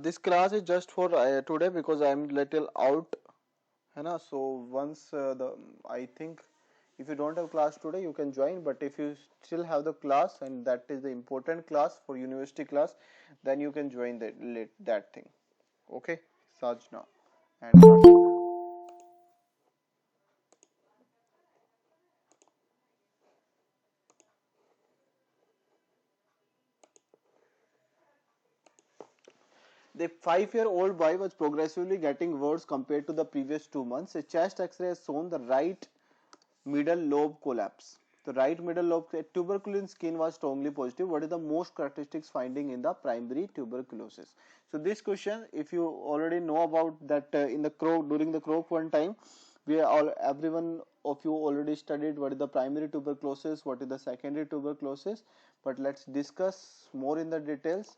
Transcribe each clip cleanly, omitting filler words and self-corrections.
This class is just for today because I am little out, है ना? So once I think if you don't have class today, you can join. But if you still have the class and that is the important class for university class, then you can join that thing. Okay, Sajna and Sakshi. The 5-year-old boy was progressively getting worse compared to the previous 2 months. A chest X-ray has shown the right middle lobe collapse. The right middle lobe tuberculin skin was strongly positive. What is the most characteristics finding in the primary tuberculosis? So this question, if you already know about that in the croak during the croak one time, we all everyone of you already studied what is the primary tuberculosis, what is the secondary tuberculosis. But let's discuss more in the details.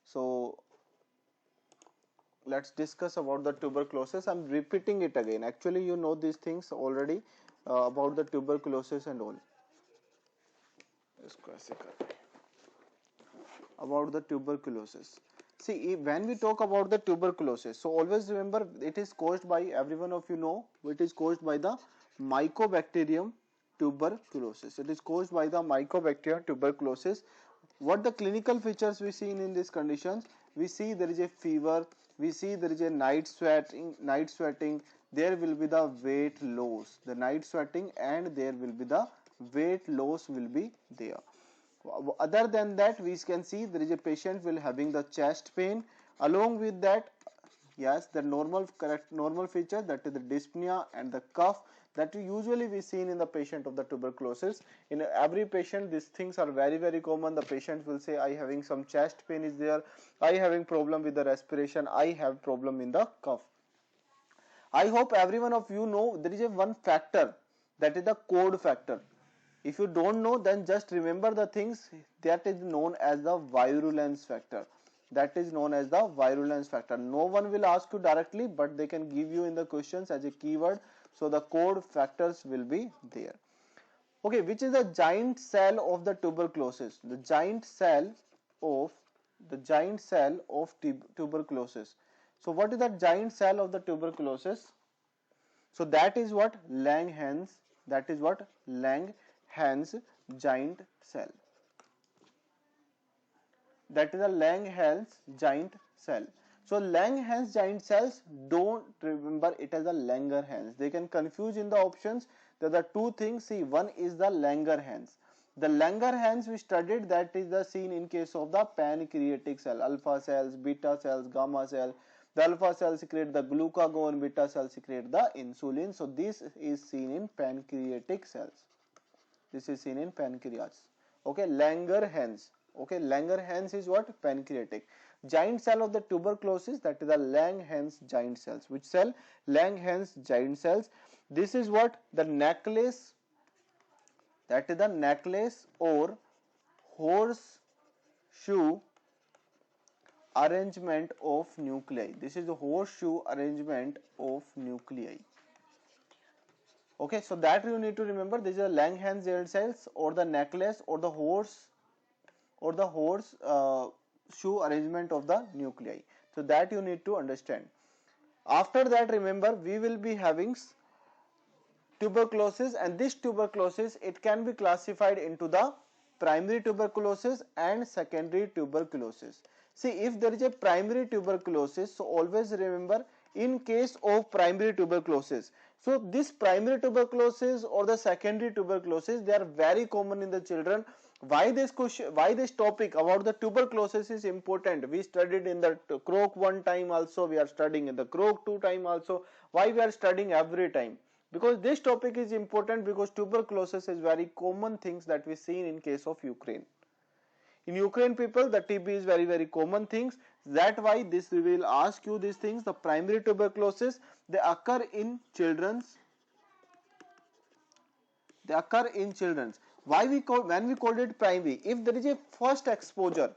So let's discuss about the tuberculosis. I'm repeating it again. Actually, you know these things already about the tuberculosis and all. About the tuberculosis. See, when we talk about the tuberculosis, so always remember it is caused by, everyone of you know, it is caused by the Mycobacterium tuberculosis. It is caused by the Mycobacterium tuberculosis. What the clinical features we see in these conditions? We see there is a fever, we see there is a night sweating, there will be the weight loss, the night sweating, and there will be the weight loss will be there. Other than that, we can see there is a patient will having the chest pain. Along with that, yes, the normal feature, that is the dyspnea and the cough that usually we seen in the patient of the tuberculosis. In every patient, these things are very common. The patient will say, I having some chest pain is there, I having problem with the respiration, I have problem in the cough. I hope every one of you know there is a one factor, that is the code factor. If you don't know, then just remember the things that is known as the virulence factor. That is known as the virulence factor. No one will ask you directly, but they can give you in the questions as a keyword. So the code factors will be there. Okay, which is the giant cell of the tuberculosis? The giant cell of tuberculosis. So what is the giant cell of the tuberculosis? So that is what Langerhans, giant cell. That is a Langerhans giant cell. So Langerhans giant cells, don't remember it as a Langerhans. They can confuse in the options. There are two things. See, one is the Langerhans. The Langerhans we studied, that is the seen in case of the pancreatic cell, alpha cells, beta cells, gamma cell. The alpha cells secrete the glucagon, beta cells secrete the insulin. So this is seen in pancreatic cells. This is seen in pancreas. Okay, Langerhans. Okay, Langerhans is what? Pancreatic. Giant cell of the tuberculosis, that is the Langerhans giant cells. Which cell? Langerhans giant cells. This is what? The necklace. That is the necklace or horseshoe arrangement of nuclei. This is the horseshoe arrangement of nuclei. Okay, so that you need to remember. This is a Langerhans giant cells or the necklace or the horse shoe arrangement of the nuclei. So that you need to understand. After that, remember, we will be having tuberculosis, and this tuberculosis, it can be classified into the primary tuberculosis and secondary tuberculosis. See, if there is a primary tuberculosis, so always remember, in case of primary tuberculosis, so this primary tuberculosis or the secondary tuberculosis, they are very common in the children. Why this question, why this topic about the tuberculosis is important? We studied in the croak one time also, we are studying in the croak two time also. Why we are studying every time? Because this topic is important, because tuberculosis is very common things that we see in case of Ukraine. In Ukraine people, the TB is very common things. That why this we will ask you these things. The primary tuberculosis, they occur in children's. They occur in children's. Why we call, when we called it primary? If there is a first exposure,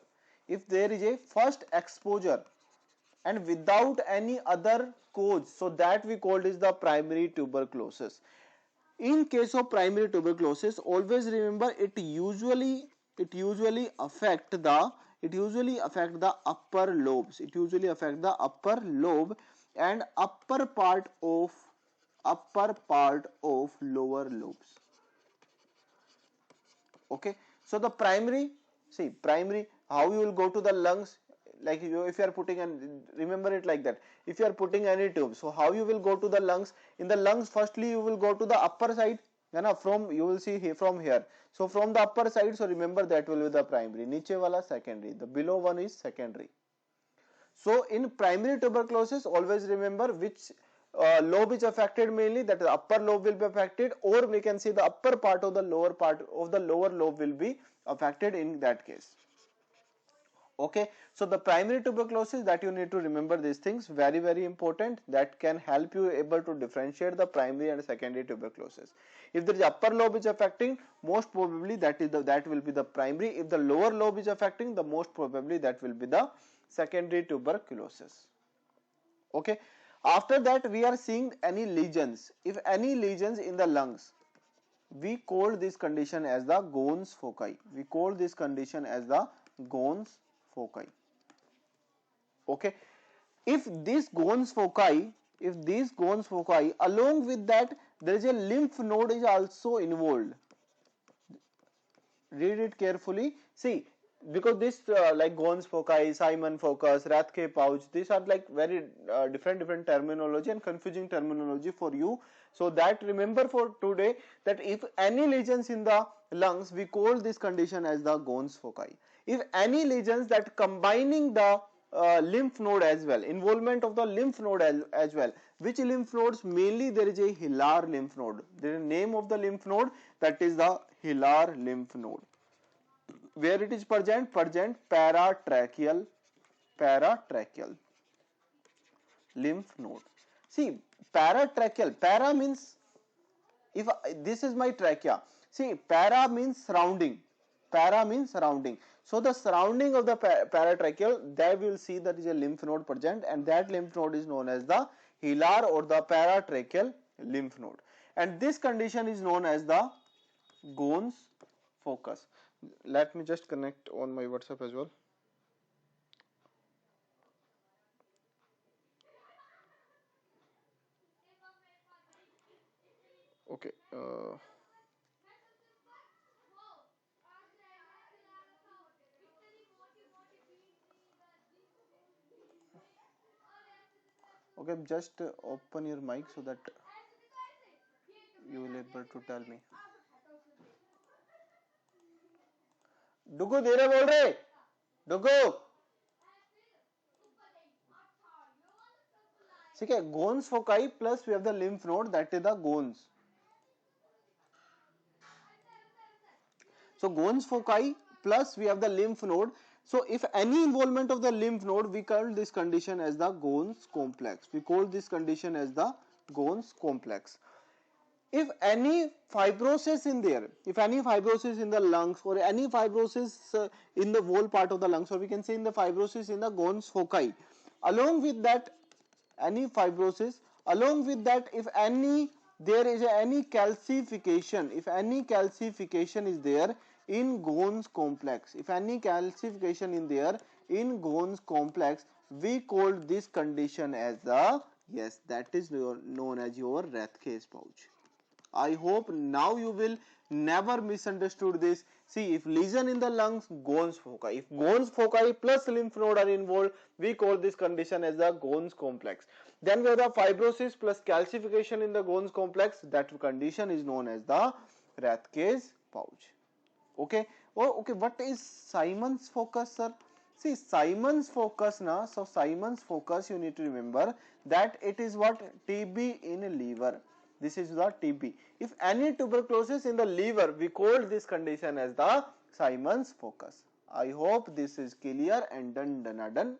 and without any other cause, so that we called is the primary tuberculosis. In case of primary tuberculosis, always remember it usually affect the It usually affect the upper lobes. It usually affect the upper lobe and upper part of lower lobes. Okay, so the primary, see primary, how you will go to the lungs, like if you are putting, and remember it like that, if you are putting any tube, so how you will go to the lungs? In the lungs, firstly you will go to the upper side, from you will see here, from here, so from the upper side, so remember that will be the primary, niche wala secondary, the below one is secondary. So in primary tuberculosis, always remember which lobe is affected mainly, that the upper lobe will be affected, or we can see the upper part of the lower lobe will be affected in that case. Okay, so the primary tuberculosis, that you need to remember these things, very important, that can help you able to differentiate the primary and secondary tuberculosis. If there is upper lobe is affecting, most probably that will be the primary. If the lower lobe is affecting, the most probably that will be the secondary tuberculosis. Okay, after that we are seeing any lesions. If any lesions in the lungs, we call this condition as the Ghon's foci. We call this condition as the Ghon's foci. Okay, if these Ghon's foci, along with that there is a lymph node is also involved. Read it carefully. See, because this like Ghon's foci, Simon focus, Rathke pouch, these are like very different terminology and confusing terminology for you. So that remember for today, that if any lesions in the lungs, we call this condition as the Ghon's foci. If any lesions that combining the lymph node as well, involvement of the lymph node as well. Which lymph nodes? Mainly there is a hilar lymph node. There is a name of the lymph node, that is the hilar lymph node. Where it is present? Paratracheal lymph node. See, paratracheal, para means, if this is my trachea, see, para means surrounding. So the surrounding of the paratracheal, there we will see that is a lymph node present, and that lymph node is known as the hilar or the paratracheal lymph node, and this condition is known as the Ghon's focus. Let me just connect on my WhatsApp as well. Okay. Okay, just open your mic so that you will able to tell me. डुगू धीरे बोल रहे, डुगू. ठीक है, Ghon's foci plus we have the lymph node, that is the Ghon's. So Ghon's foci plus we have the lymph node. So if any involvement of the lymph node, we call this condition as the Ghon's complex. We call this condition as the Ghon's complex. If any fibrosis in there, if any fibrosis in the lungs, or any fibrosis in the whole part of the lungs, or we can say in the fibrosis in the Ghon's foci, along with that any fibrosis, along with that if any there is any calcification, if any calcification is there in Ghon's complex, if any calcification in there in Ghon's complex, we call this condition as the, yes, that is known as your Rathke's pouch. I hope now you will never misunderstood this. See, if lesion in the lungs, Ghon's foci. If Ghon's foci plus lymph node are involved, we call this condition as the Ghon's complex. Then we have the fibrosis plus calcification in the Ghon's complex. That condition is known as the Rathke's pouch. Okay. Oh, okay. What is Simon's focus, sir? See, Simon's focus na. So Simon's focus, you need to remember that it is what? TB in liver. This is the TB. If any tuberculosis in the liver, we call this condition as the Simon's focus. I hope this is clear and done.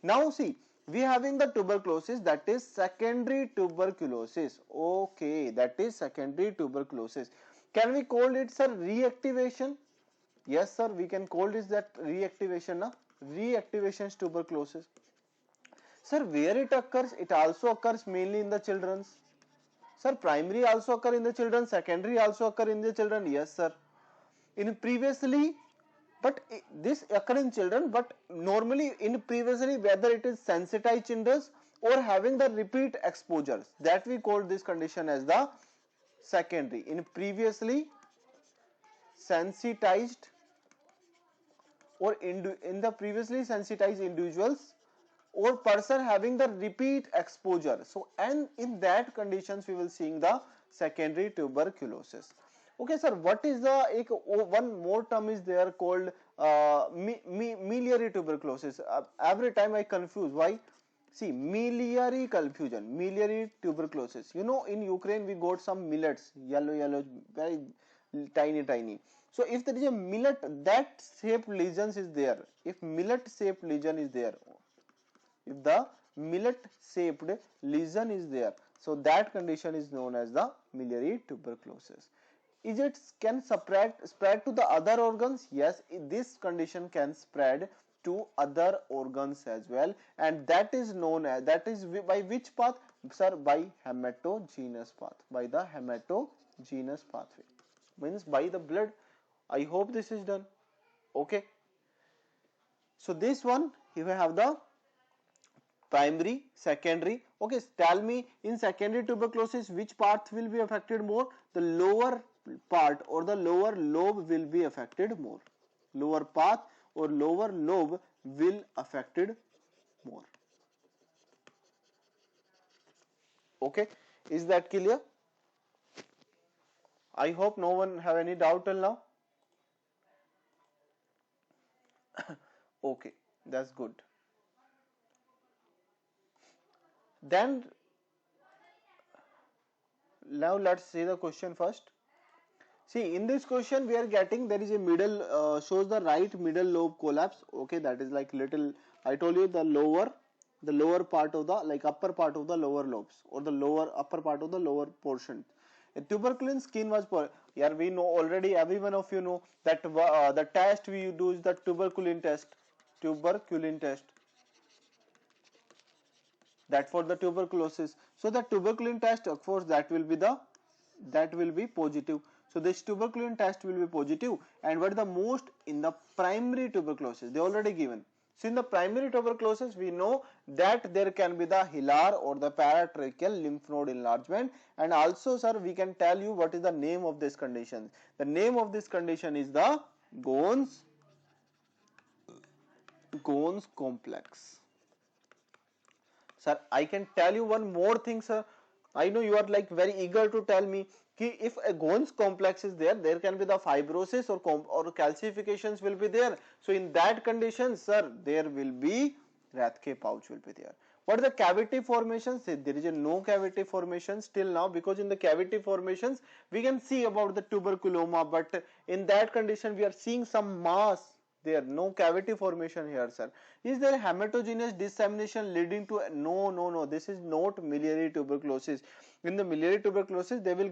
Now see, we having the tuberculosis, that is secondary tuberculosis. Okay, that is secondary tuberculosis. Can we call it, sir, reactivation? Yes, sir, we can call this that reactivation. Na? Reactivation tuberculosis. Sir, where it occurs? It also occurs mainly in the children's. Sir, primary also occur in the children, secondary also occur in the children. Yes, sir. In previously But this occur in children, but normally in previously whether it is sensitized children or having the repeat exposures, that we call this condition as the secondary. In previously sensitized or in the previously sensitized individuals or person having the repeat exposure. So and in that conditions we will seeing the secondary tuberculosis. Okay sir, what is the one more term is there called miliary tuberculosis. Every time I confuse why. See, miliary confusion, miliary tuberculosis. You know, in Ukraine we got some millets, yellow, very tiny. So if there is a millet, that shaped lesions is there. If millet shaped lesion is there, if the millet shaped lesion is there, so that condition is known as the miliary tuberculosis. Is it can spread to the other organs? Yes, this condition can spread to other organs as well, and that is known as, that is by which path sir? By hematogenous path, by the hematogenous pathway, means by the blood. I hope this is done. Okay, so this one you have the primary, secondary. Okay, tell me in secondary tuberculosis which part will be affected more? The lower part or the lower lobe will be affected more. Lower path or lower lobe will affected more. Okay, is that clear? I hope no one have any doubt till now. Okay, that's good. Then now let's see the question first. See, in this question we are getting there is a middle shows the right middle lobe collapse. Okay, that is like little, I told you the lower part of the like upper part of the lower lobes or the lower upper part of the lower portion. A tuberculin skin was here we know already, every one of you know that the test we do is the tuberculin test. Tuberculin test, that for the tuberculosis. So the tuberculin test, of course, that will be positive. So this tuberculin test will be positive. And what is the most in the primary tuberculosis? They already given. So in the primary tuberculosis, we know that there can be the hilar or the paratracheal lymph node enlargement. And also, sir, we can tell you what is the name of this condition. The name of this condition is the Ghon's complex. Sir, I can tell you one more thing, sir. I know you are like very eager to tell me कि if a Ghon's complex is there, there can be the fibrosis or calcifications will be there. So in that condition, sir, there will be Rathke pouch will be there. What is the cavity formations? There is a no cavity formation still now, because in the cavity formations we can see about the tuberculoma, but in that condition we are seeing some mass. There no cavity formation here, sir. Is there hematogenous dissemination leading to no, this is not miliary tuberculosis. In the miliary tuberculosis they will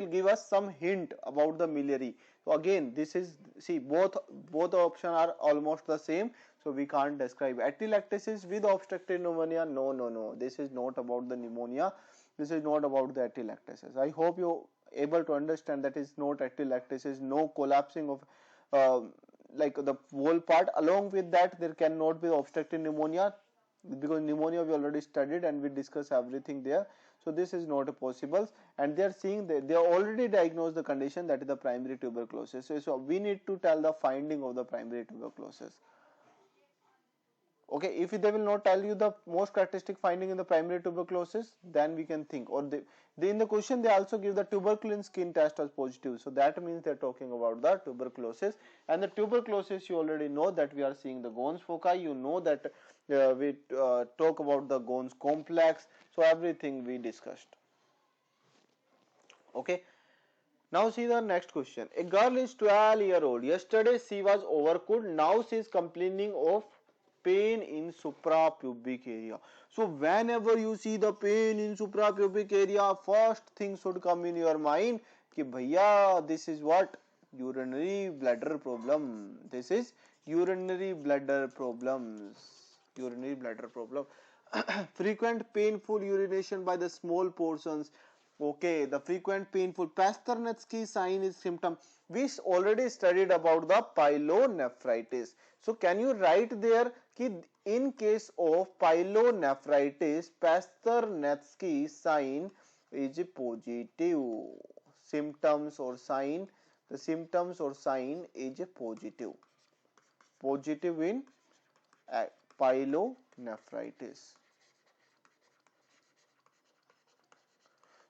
give us some hint about the miliary. So again, this is, see, both options are almost the same, so we can't describe. Atelectasis with obstructive pneumonia, no, this is not about the pneumonia, this is not about the atelectasis. I hope you able to understand that is not atelectasis, no collapsing of like the whole part. Along with that, there cannot be obstructive pneumonia, because pneumonia we already studied and we discussed everything there. So this is not possible, and they are seeing that they are already diagnosed the condition, that is the primary tuberculosis. So we need to tell the finding of the primary tuberculosis. Okay, if they will not tell you the most characteristic finding in the primary tuberculosis, then we can think, or they in the question they also give the tuberculin skin test as positive. So that means they are talking about the tuberculosis. And the tuberculosis, you already know that we are seeing the Ghon's foci. You know that we talk about the Ghon's complex. So everything we discussed. Okay. Now see the next question. A girl is 12-year-old. Yesterday she was overcooked. Now she is complaining of pain in suprapubic area. So whenever you see the pain in suprapubic area, first thing should come in your mind कि भैया, this is what? Urinary bladder problem. This is urinary bladder problems. Urinary bladder problem. Frequent painful urination by the small portions. Okay, the frequent painful Pasternetsky sign is symptom. We already studied about the pyelonephritis. So can you write there कि in case of pyelonephritis, Pasternetsky sign is positive. Symptoms or sign, the symptoms or sign is positive. Positive in pyelonephritis.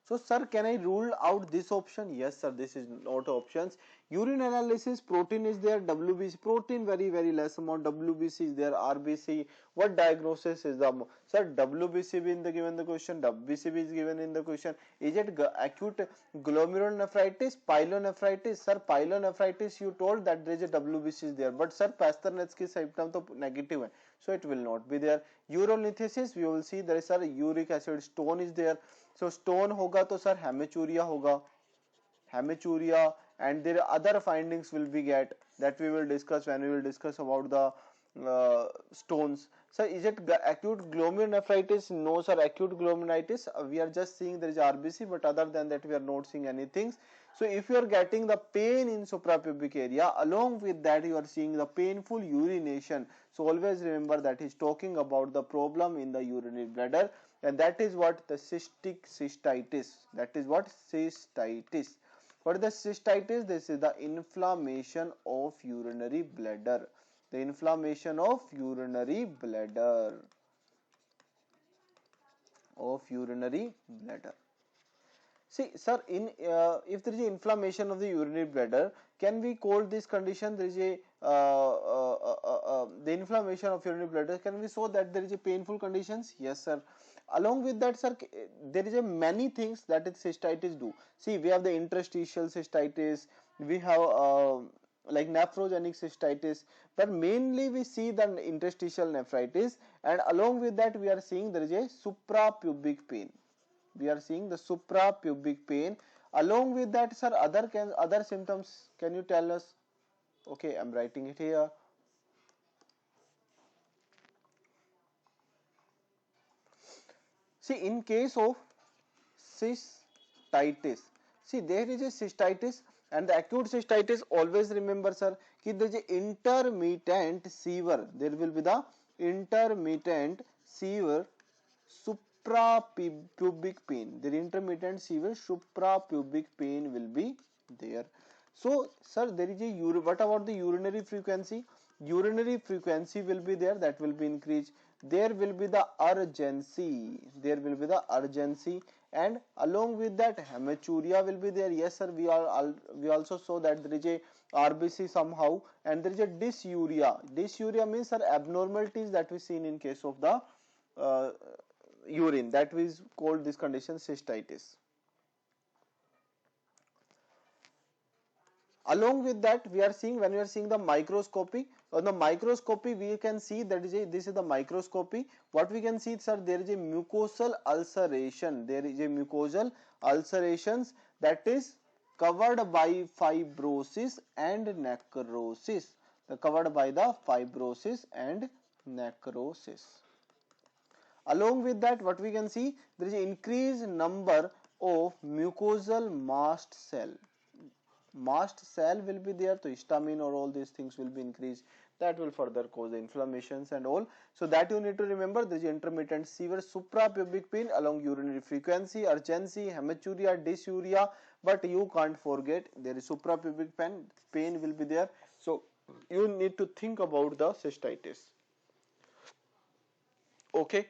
So, sir, can I rule out this option? Yes, sir, this is not options. Urine analysis, protein is there, WBC, protein very less amount, WBC is there, RBC. What diagnosis is the, sir, WBC be in the given the question, WBC is given in the question. Is it acute glomerulonephritis, pyelonephritis? Sir, pyelonephritis you told that there is a WBC is there, but sir, Pasternetsky symptom to negative hai, so it will not be there. Urolithiasis, we will see there is a uric acid stone is there. So stone होगा तो sir hematuria होगा, hematuria, and their other findings will be get that we will discuss when we will discuss about the stones. So is it acute glomerulonephritis? No sir, acute glomerulitis we are just seeing there is RBC, but other than that we are not seeing anything. So if you are getting the pain in suprapubic area, along with that you are seeing the painful urination, so always remember that he is talking about the problem in the urinary bladder, and that is what the cystic cystitis, that is what cystitis. What is the cystitis? This is the inflammation of urinary bladder. The inflammation of urinary bladder. See, sir, in if there is a inflammation of the urinary bladder, can we call this condition there is a the inflammation of urinary bladder? Can we show that there is a painful conditions? Yes, sir. Along with that, sir, there is a many things that cystitis do. See, we have the interstitial cystitis, we have like nephrogenic cystitis, but mainly we see the interstitial nephritis, and along with that we are seeing there is a suprapubic pain. We are seeing the suprapubic pain. Along with that, sir, other symptoms, can you tell us? Okay, I'm writing it here. See, in case of cystitis, see there is a cystitis, and the acute cystitis, always remember sir, that there is a intermittent fever. There will be the intermittent fever, suprapubic pain. The intermittent severe suprapubic pain will be there. So, sir, there is a what about the urinary frequency? Urinary frequency will be there, that will be increased. There will be the urgency. There will be the urgency, and along with that hematuria will be there. Yes, sir. We also saw that there is a RBC somehow, and there is a dysuria. Dysuria means, sir, abnormalities that we seen in case of the urine, that is called this condition cystitis. Along with that, we are seeing, when we are seeing the microscopy, on the microscopy we can see that this is the microscopy. What we can see, sir, there is a mucosal ulceration. There is a mucosal ulcerations that is covered by fibrosis and necrosis. Covered by the fibrosis and necrosis. Along with that, what we can see, there is an increased number of mucosal mast cell. Mast cell will be there, so histamine or all these things will be increased. That will further cause the inflammations and all. So that you need to remember, there is intermittent severe suprapubic pain along urinary frequency, urgency, hematuria, dysuria, but you can't forget there is suprapubic pain will be there. So you need to think about the cystitis. Okay.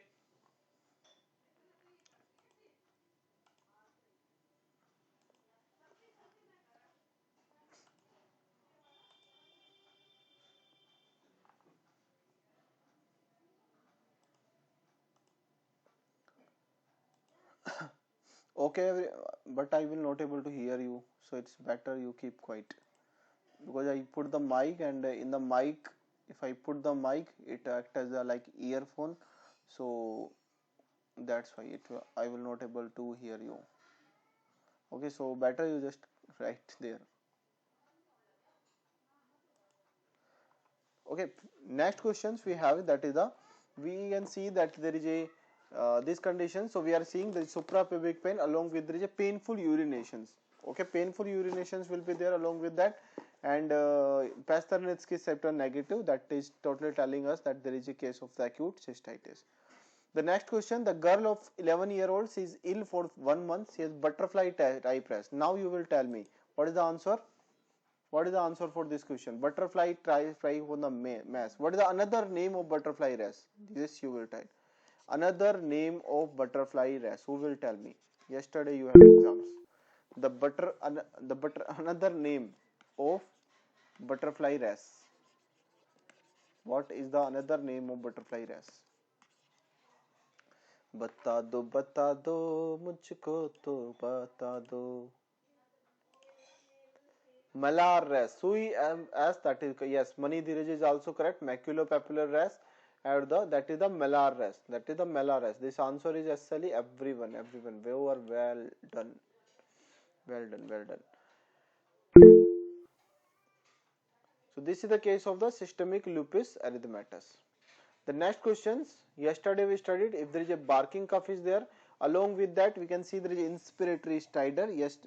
Okay, but I will not able to hear you, so it's better you keep quiet, because I put the mic, and in the mic, if I put the mic, it acts as a like earphone, so that's why I will not able to hear you. Okay, so better you just write there. Okay, next questions we have, that is the, we can see that there is a this condition, so we are seeing the suprapubic pain along with there is a painful urinations. Okay, painful urinations will be there along with that, and Pasternetsky septor negative, that is totally telling us that there is a case of the acute cystitis. The next question, the girl of 11-year-old, she is ill for 1 month, she has butterfly type rash. Now you will tell me what is the answer. What is the answer for this question? Butterfly type rash on the mass. What is the another name of butterfly rash? This you will tell. Another name of butterfly rash. Who will tell me? Yesterday you had exams. Another name of butterfly rash. What is the another name of butterfly rash? बता दो मुझको तो बता दो. Malar rash. Sui as that is, yes. Mani Dheeraj is also correct. Maculopapular rash. And that is the malar rash. That is the malar rash. This answer is actually everyone. Well done. Well done. So this is the case of the systemic lupus erythematosus. The next questions, yesterday we studied if there is a barking cough is there, along with that we can see there is inspiratory stridor. Yes,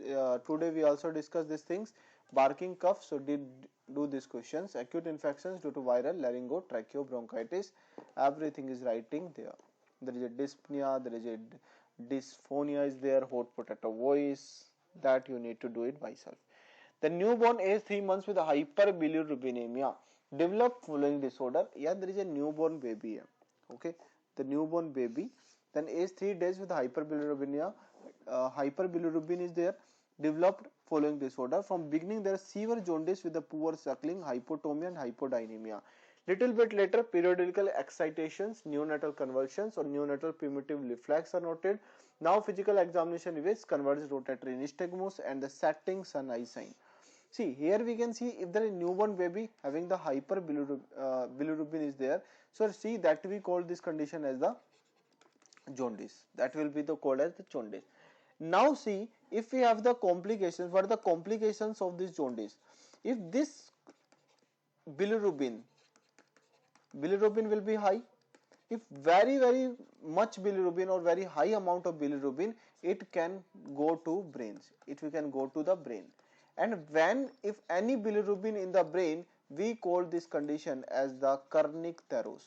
today we also discussed these things, barking cough. So did do these questions, acute infections due to viral laryngotracheobronchitis, everything is writing there. There is a dyspnea, there is a dysphonia is there, hot potato voice, that you need to do it by self. The newborn age 3 months with hyperbilirubinemia develop following disorder. Yeah, there is a newborn baby. Okay, the newborn baby. Then age 3 days with hyperbilirubinemia. Hyperbilirubin is there. Developed following disorder. From beginning there is severe jaundice with the poor suckling, hypotonia and hypodynamia. Little bit later, periodical excitations, neonatal convulsions or neonatal primitive reflex are noted. Now physical examination reveals converged rotatory nystagmus and the setting sun eye sign. See, here we can see if there is newborn baby having the hyperbilirubin is there. So see, that we call this condition as the jaundice. That will be the called as the jaundice. Now see, if we have the complications, what are the complications of this jaundice? If this bilirubin will be high. If very much bilirubin or very high amount of bilirubin, it can go to brains. It can go to the brain. And when if any bilirubin in the brain, we call this condition as the kernicterus.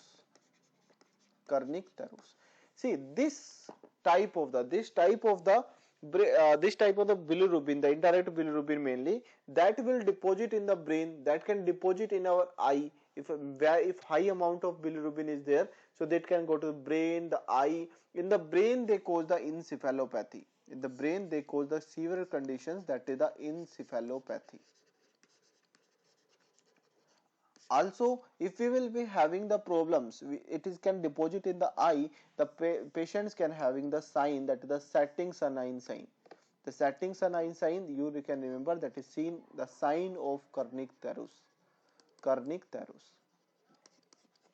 See, this type of the bilirubin, the indirect bilirubin mainly, that will deposit in the brain, that can deposit in our eye. If high amount of bilirubin is there, so that can go to the brain, the eye. In the brain they cause the encephalopathy. In the brain they cause the severe conditions, that is the encephalopathy. Also, if we will be having the problems, can deposit in the eye, the patients can having the sign, that is the setting sunine sign. The setting sunine sign, you can remember, that is seen the sign of kernicterus.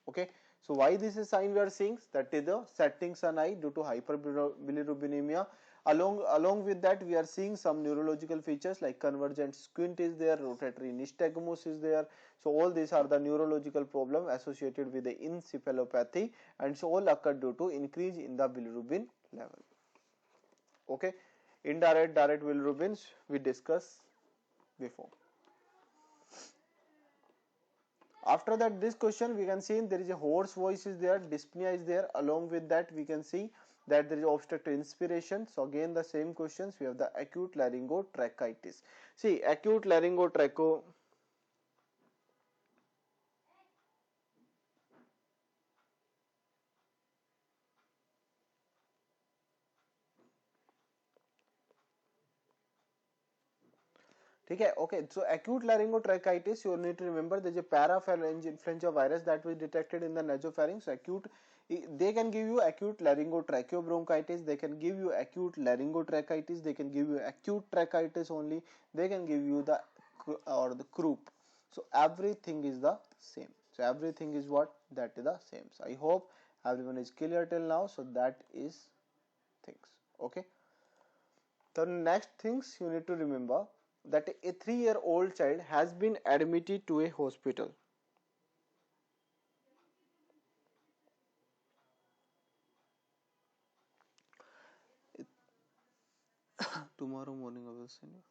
Okay, so why this is sign we are seeing? That is the setting sun eye due to hyperbilirubinemia. Along with that, we are seeing some neurological features like convergent squint is there, rotatory nystagmus is there. So all these are the neurological problem associated with the encephalopathy, and so all occur due to increase in the bilirubin level. Okay, direct bilirubins we discussed before. After that, this question we can see there is a hoarse voice is there, dyspnea is there. Along with that, we can see that there is obstructed inspiration. So again the same questions, we have the acute laryngotracheitis. See, acute laryngotracho. Okay, so acute laryngotracheitis, you need to remember there is a parapharyngeal virus that was detected in the nasopharynx. So acute, they can give you acute laryngotracheobronchitis, they can give you acute laryngotracheitis, they can give you acute tracheitis only, they can give you the croup. So everything is the same. So everything is what? That is the same. So I hope everyone is clear till now. So that is things. Okay. The next things you need to remember, that a 3-year-old child has been admitted to a hospital. Tomorrow morning I will send you.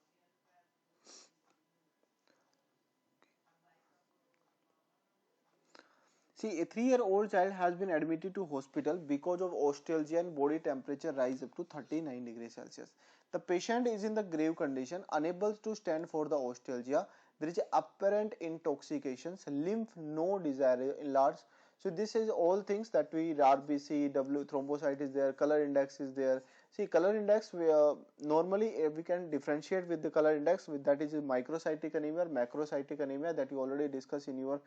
See, a 3-year-old child has been admitted to hospital because of ostalgia and body temperature rise up to 39 degrees Celsius. The patient is in the grave condition, unable to stand for the ostalgia. There is apparent intoxications, lymph node desire enlarged. So this is all things that we RBC, W thrombocyte is there, color index is there. See, color index normally we can differentiate with the color index with that is microcytic anemia, macrocytic anemia that you already discussed in your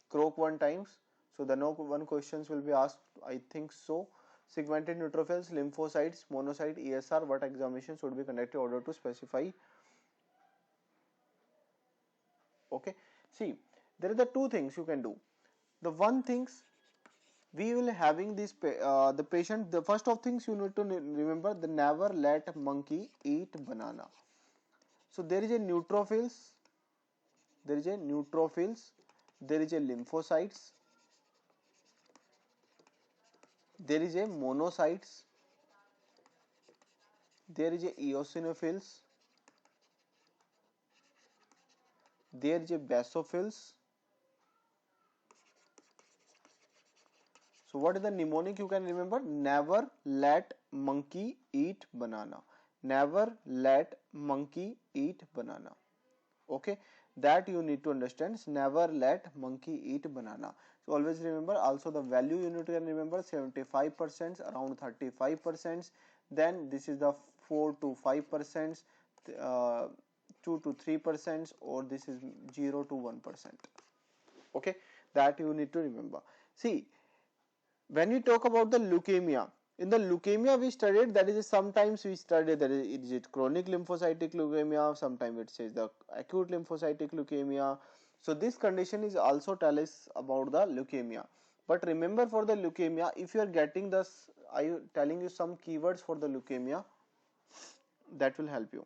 croak one times. So the no one questions will be asked, I think so. Segmented neutrophils, lymphocytes, monocyte, ESR, what examination should be conducted in order to specify? Okay. See, there are the two things you can do. The one things we will having this the patient. The first of things you need to remember the never let monkey eat banana. So there is a neutrophils, there is a neutrophils, there is a lymphocytes, there is a monocytes, there is a eosinophils, there is a basophils. So what is the mnemonic you can remember? Never let monkey eat banana. Never let monkey eat banana. Okay, that you need to understand. Never let monkey eat banana. So always remember. Also the value you need to remember 75%, around 35%. Then this is the 4 to 5%, 2 to 3%, or this is 0 to 1%. Okay, that you need to remember. See, when we talk about the leukemia, in the leukemia we studied that is sometimes we studied that is it chronic lymphocytic leukemia, sometimes it says the acute lymphocytic leukemia. So this condition is also tell us about the leukemia. But remember for the leukemia, if you are getting this, I am telling you some keywords for the leukemia that will help you.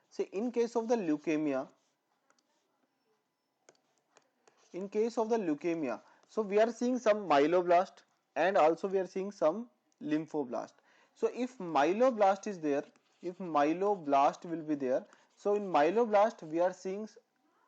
See, in case of the leukemia, so we are seeing some myeloblast and also we are seeing some lymphoblast. So if myeloblast is there, if myeloblast will be there, so in myeloblast we are seeing,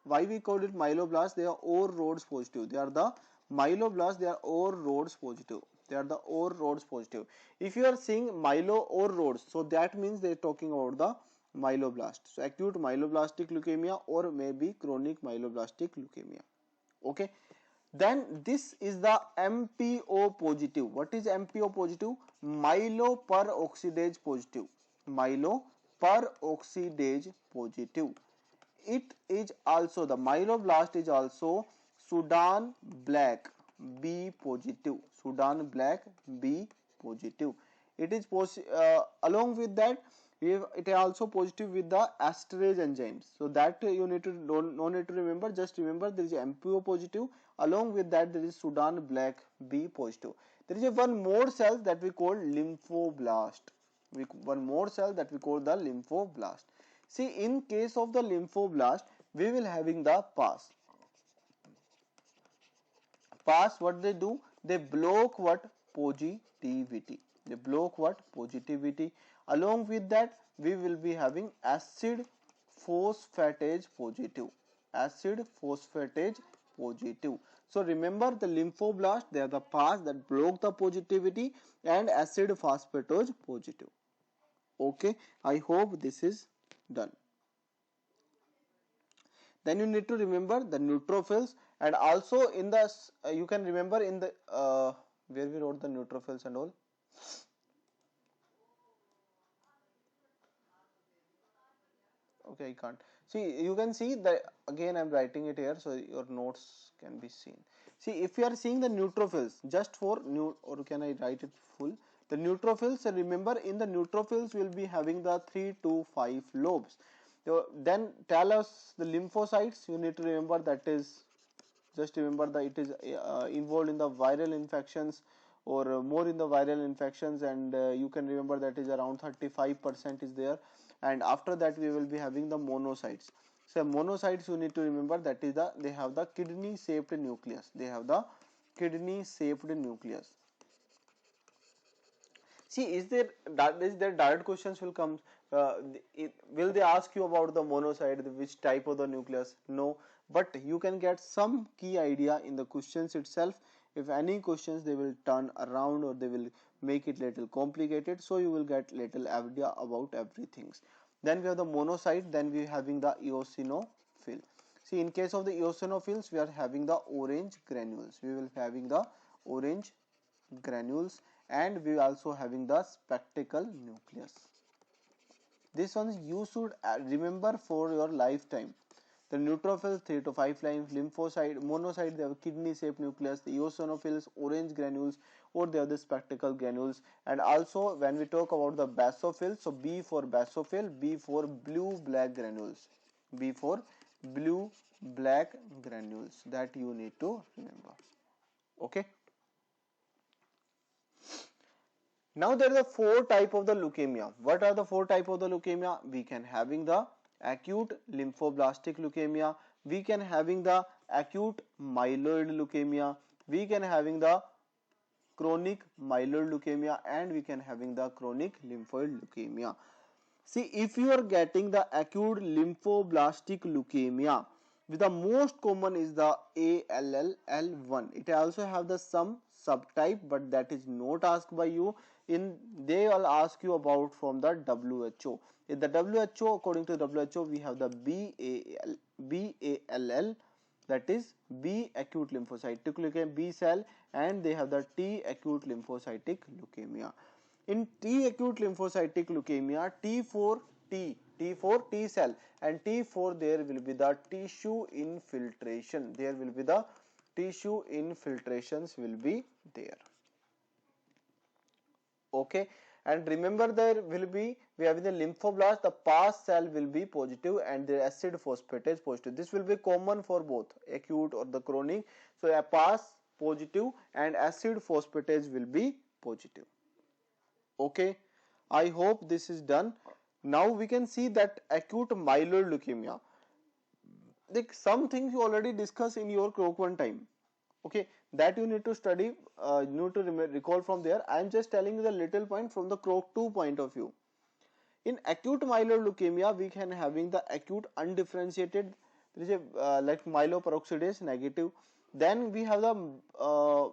why we call it myeloblast, they are OR rods positive, they are the myeloblast, they are OR rods positive, they are the OR rods positive. If you are seeing myelo OR rods, so that means they are talking about the myeloblast. So acute myeloblastic leukemia or maybe chronic myeloblastic leukemia. Okay, then this is the MPO positive. What is MPO positive? Myeloperoxidase positive. Myeloperoxidase positive. It is also the myeloblast is also Sudan black B positive. Sudan black B positive. It is along with that it is also positive with the esterase enzymes. So that you need to no need to remember. Just remember there is MPO positive. Along with that there is Sudan black B positive. There is a one more cell that we call lymphoblast. One more cell that we call the lymphoblast. See, in case of the lymphoblast, we will having the pass. Pass, what they do? They block what? Positivity. They block what? Positivity. Along with that, we will be having acid phosphatase positive. Acid phosphatase positive. So remember the lymphoblast, they are the pass that block the positivity and acid phosphatase positive. Okay, I hope this is done. Then you need to remember the neutrophils, and also in the you can remember in the where we wrote the neutrophils and all. Okay, I can't see, you can see that again I'm writing it here so your notes can be seen. See, if you are seeing the neutrophils just for new, or can I write it full? The neutrophils, remember in the neutrophils we will be having the 3 to 5 lobes. So then tell us the lymphocytes, you need to remember that is, just remember that it is involved in the viral infections or more in the viral infections, and you can remember that is around 35% is there. And after that we will be having the monocytes. So monocytes you need to remember that is the, they have the kidney shaped nucleus, they have the kidney shaped nucleus. See, is there direct questions will come? Will they ask you about the monocyte, which type of the nucleus? No, but you can get some key idea in the questions itself. If any questions they will turn around or they will make it little complicated, so you will get little idea about everything. Then we have the monocyte. Then we having the eosinophil. See, in case of the eosinophils, we are having the orange granules. We will having the orange granules, and we also having the spectacle nucleus. This one you should remember for your lifetime. The neutrophils 3 to 5 lines, lymphocyte, monocyte they have kidney shaped nucleus, the eosinophils orange granules, or they have the spectacle granules. And also when we talk about the basophils, so B for basophil, B for blue black granules, B for blue black granules, that you need to remember. Okay. Now there are the four type of the leukemia. What are the four type of the leukemia? We can having the acute lymphoblastic leukemia, we can having the acute myeloid leukemia, we can having the chronic myeloid leukemia, and we can having the chronic lymphoid leukemia. See, if you are getting the acute lymphoblastic leukemia, the most common is the ALL1. It also have the some subtype, but that is not asked by you. They will ask you about from the WHO. In the WHO, according to WHO, we have the BALL, that is B acute lymphocytic leukemia, B cell, and they have the T acute lymphocytic leukemia. In T acute lymphocytic leukemia, T for T cell, and T for there will be the tissue infiltration. There will be the tissue infiltrations will be there. Okay, and remember there will be, we have the lymphoblast, the pass cell will be positive and the acid phosphatase positive. This will be common for both acute or the chronic. So a pass positive and acid phosphatase will be positive. Okay, I hope this is done. Now we can see that acute myeloid leukemia, like some things you already discussed in your Q1 time. Okay, that you need to study, need to recall from there. I am just telling you the little point from the Q2 point of view. In acute myeloid leukemia, we can having the acute undifferentiated, there is a like myeloperoxidase negative. Then we have the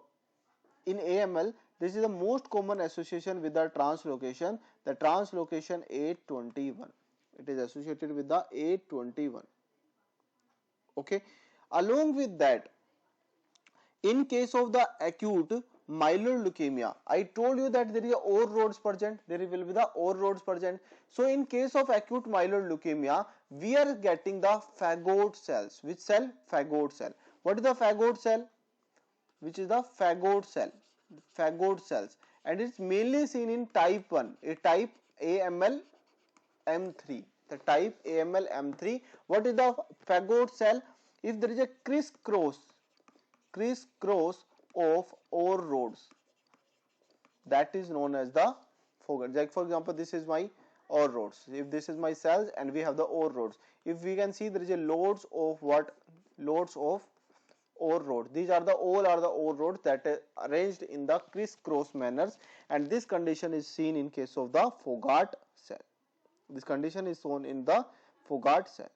in AML, this is the most common association with the translocation, the translocation 821. It is associated with the 821. Okay, along with that, in case of the acute myeloid leukemia, I told you that there is a OR rods present, there will be the OR rods present. So in case of acute myeloid leukemia, we are getting the phagoid cells. Which cell? Phagoid cell. What is the phagoid cell? Which is the phagoid cell? Phagoid cells, and it's mainly seen in type 1, a type AML M3. The type AML M3. What is the phagoid cell? If there is a crisscross of OR rods, that is known as the phagoid. Like for example, this is my OR rods. If this is my cells and we have the OR rods, if we can see there is a loads of what? Loads of OR rods. These are the all are the OR rods that are arranged in the crisscross manners, and this condition is seen in case of the Fogat cell. This condition is shown in the Fogat cell.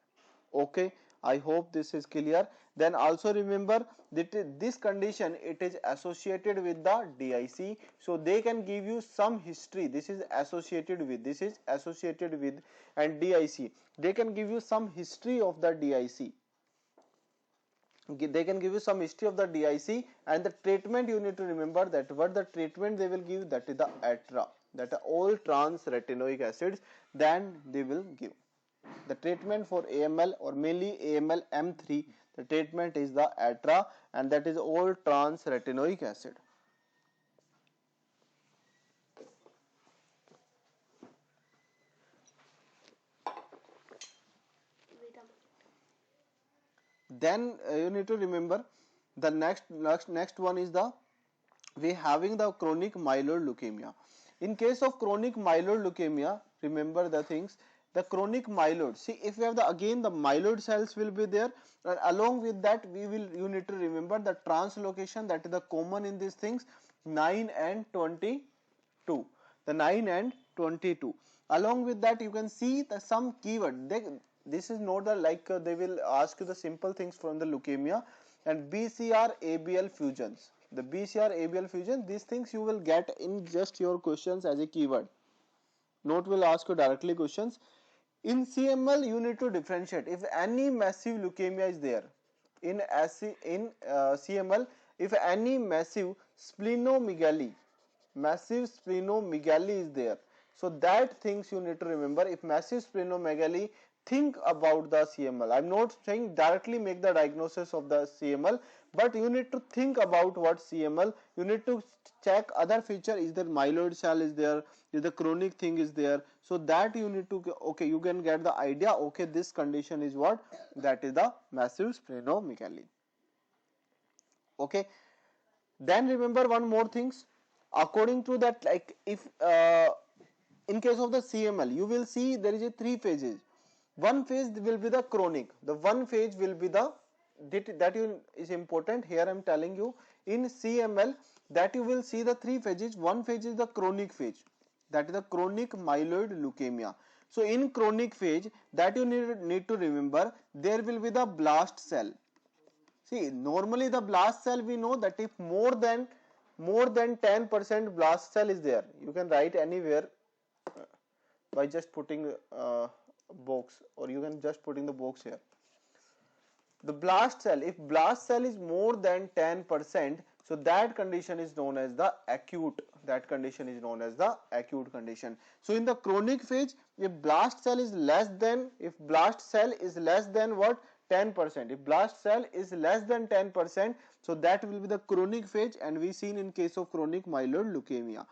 Okay, I hope this is clear. Then also remember that this condition, it is associated with the DIC, so they can give you some history. This is associated with, and DIC, they can give you some history of the DIC. They can give you some history of the DIC, and the treatment you need to remember that what the treatment they will give, that is the ATRA, that are all trans retinoic acids, then they will give. The treatment for AML or mainly AML M3, the treatment is the ATRA, and that is all trans retinoic acid. Then you need to remember the next one is the, we having the chronic myeloid leukemia. In case of chronic myeloid leukemia, remember the things, the chronic myeloid. See, if we have the again the myeloid cells will be there, and along with that you need to remember the translocation, that is the common in these things 9 and 22. the 9 and 22. Along with that, you can see some keyword. This is not the they will ask you the simple things from the leukemia, and BCR ABL fusions. The BCR ABL fusion, these things you will get in just your questions as a keyword. Note will ask you directly questions. In CML, you need to differentiate if any massive leukemia is there. In CML, if any massive splenomegaly is there. So that things you need to remember. If massive splenomegaly, think about the CML. I'm not saying directly make the diagnosis of the CML, but you need to think about what CML. You need to check other feature. Is there myeloid cell is there? Is the chronic thing is there? So that you need to, okay, you can get the idea. Okay, this condition is what? That is the massive splenomegaly. Okay. Then remember one more things. According to that, like if in case of the CML, you will see there is a 3 phases. One phase will be the chronic. The one phase will be the that is important. Here I am telling you in CML that you will see the 3 phases. One phase is the chronic phase. That is the chronic myeloid leukemia. So in chronic phase, that you need to remember, there will be the blast cell. See, normally the blast cell, we know that if more than 10% blast cell is there, you can write anywhere by just putting box, or you can just putting the box here. The blast cell, if blast cell is more than 10%, so that condition is known as the acute. That condition is known as the acute condition. So in the chronic phase, if blast cell is less than what? 10%. If blast cell is less than 10%, so that will be the chronic phase, and we seen in case of chronic myeloid leukemia.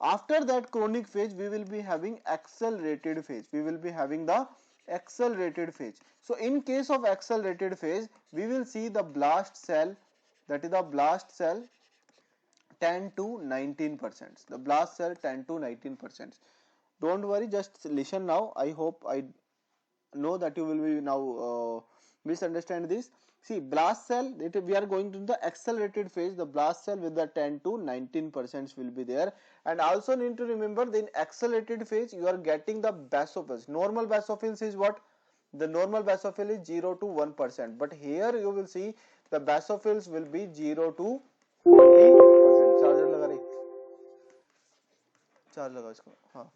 After that chronic phase, we will be having accelerated phase. We will be having the accelerated phase. So in case of accelerated phase, we will see the blast cell, that is the blast cell 10 to 19%. The blast cell 10 to 19%. Don't worry, just listen now. I hope I know that you will be now misunderstand this. See, blast cell, we are going to the accelerated phase. The blast cell with the 10 to 19% will be there, and also need to remember, in accelerated phase you are getting the basophils. Normal basophils is what? The normal basophil is 0 to 1%, but here you will see the basophils will be 0 to 20%. Charger लगा रही, charge लगा इसको, हाँ.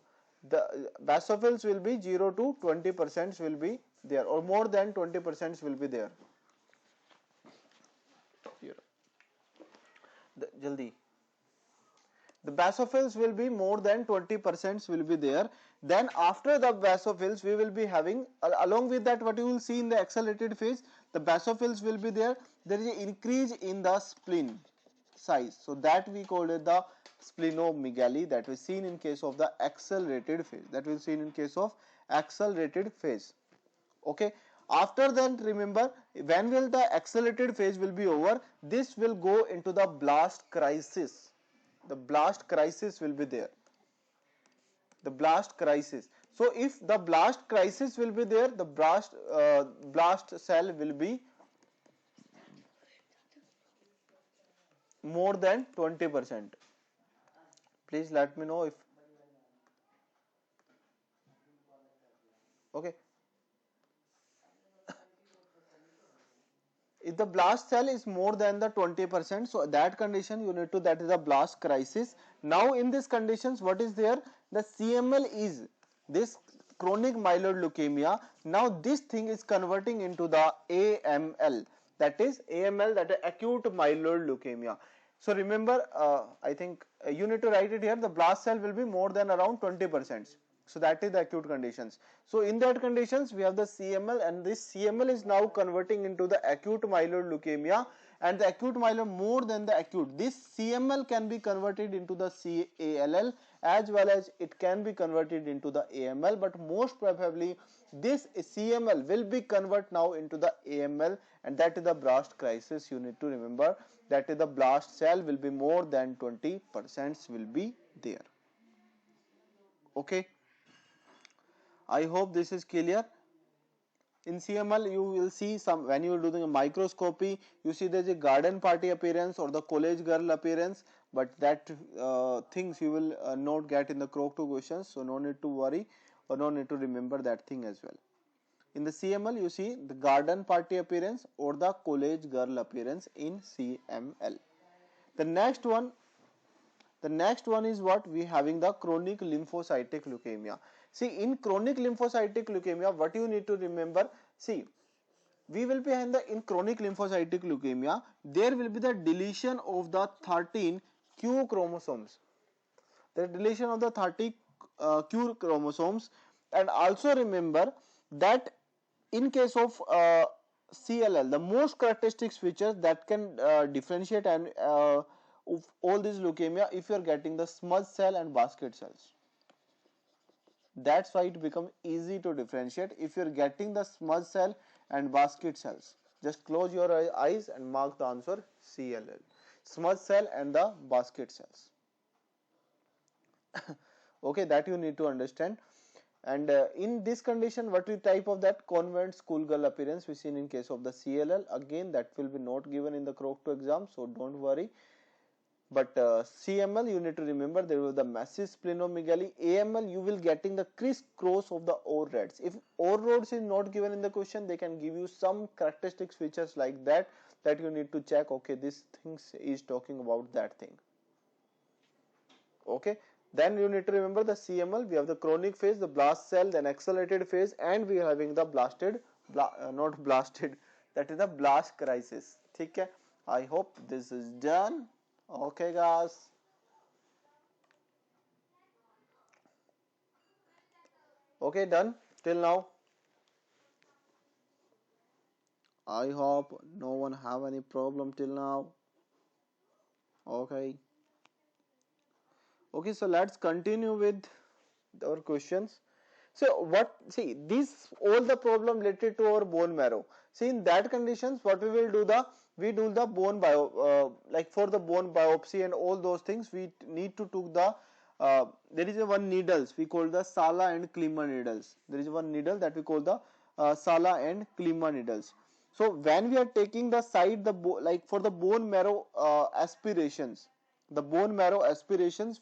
The basophils will be 0 to 20% will be there, or more than 20% will be there. Here, jaldi. The basophils will be more than 20% will be there. Then after the basophils, we will be having, along with that, what you will see in the accelerated phase, the basophils will be there. There is an increase in the spleen size. So that we call it the splenomegaly, that we seen in case of the accelerated phase. That we seen in case of accelerated phase. Okay. After that, remember, when will the accelerated phase will be over? This will go into the blast crisis. The blast crisis will be there. The blast crisis. So if the blast crisis will be there, the blast cell will be more than 20%. Please let me know if, okay. If the blast cell is more than the 20%, so that condition you need to, that is the blast crisis. Now in these conditions, what is there? The CML is this chronic myeloid leukemia. Now this thing is converting into the AML. That is AML, that is acute myeloid leukemia. So remember, I think you need to write it here. The blast cell will be more than around 20%. So that is the acute conditions. So in that conditions, we have the CML, and this CML is now converting into the acute myeloid leukemia, and the acute myeloid more than the acute. This CML can be converted into the CALL, as well as it can be converted into the AML, but most probably this CML will be converted now into the AML, and that is the blast crisis. You need to remember that is the blast cell will be more than 20% will be there. Okay. I hope this is clear. In CML, you will see some, when you are doing a microscopy, you see there is a garden party appearance or the college girl appearance, but that things you will not get in the Croc 2 questions, so no need to worry or no need to remember that thing as well. In the CML, you see the garden party appearance or the college girl appearance in CML. The next one is what we having, the chronic lymphocytic leukemia. See, in chronic lymphocytic leukemia, what you need to remember, see, we will be in chronic lymphocytic leukemia, there will be the deletion of the 13 Q chromosomes. The deletion of the 30 Q chromosomes, and also remember that in case of CLL, the most characteristic features that can differentiate and of all these leukemia, if you are getting the smudge cell and basket cells. That's why it becomes easy to differentiate if you are getting the smudge cell and basket cells. Just close your eyes and mark the answer CLL. Smudge cell and the basket cells. Okay, that you need to understand. And in this condition, what is type of that convent schoolgirl appearance we seen in case of the CLL? Again, that will be not given in the Croc 2 exam, so don't worry. But CML, you need to remember there was the massive splenomegaly. AML, you will getting the crisscross of the ore rods. If ore rods is not given in the question, they can give you some characteristic features like that you need to check. Okay, this thing is talking about that thing. Okay, then you need to remember the CML. We have the chronic phase, the blast cell, then accelerated phase, and we are having the not blasted, that is the blast crisis. Okay, I hope this is done. Okay, guys. Okay, done till now. I hope no one have any problem till now. Okay. Okay, so let's continue with our questions. So see, these all the problem related to our bone marrow. See, in that conditions, what we will do, we do the bone like for the bone biopsy and all those things, we need to took the there is a one needles we call the Sala and Klima needles. There is one needle that we call the Sala and Klima needles. So when we are taking the side, like for the bone marrow aspirations,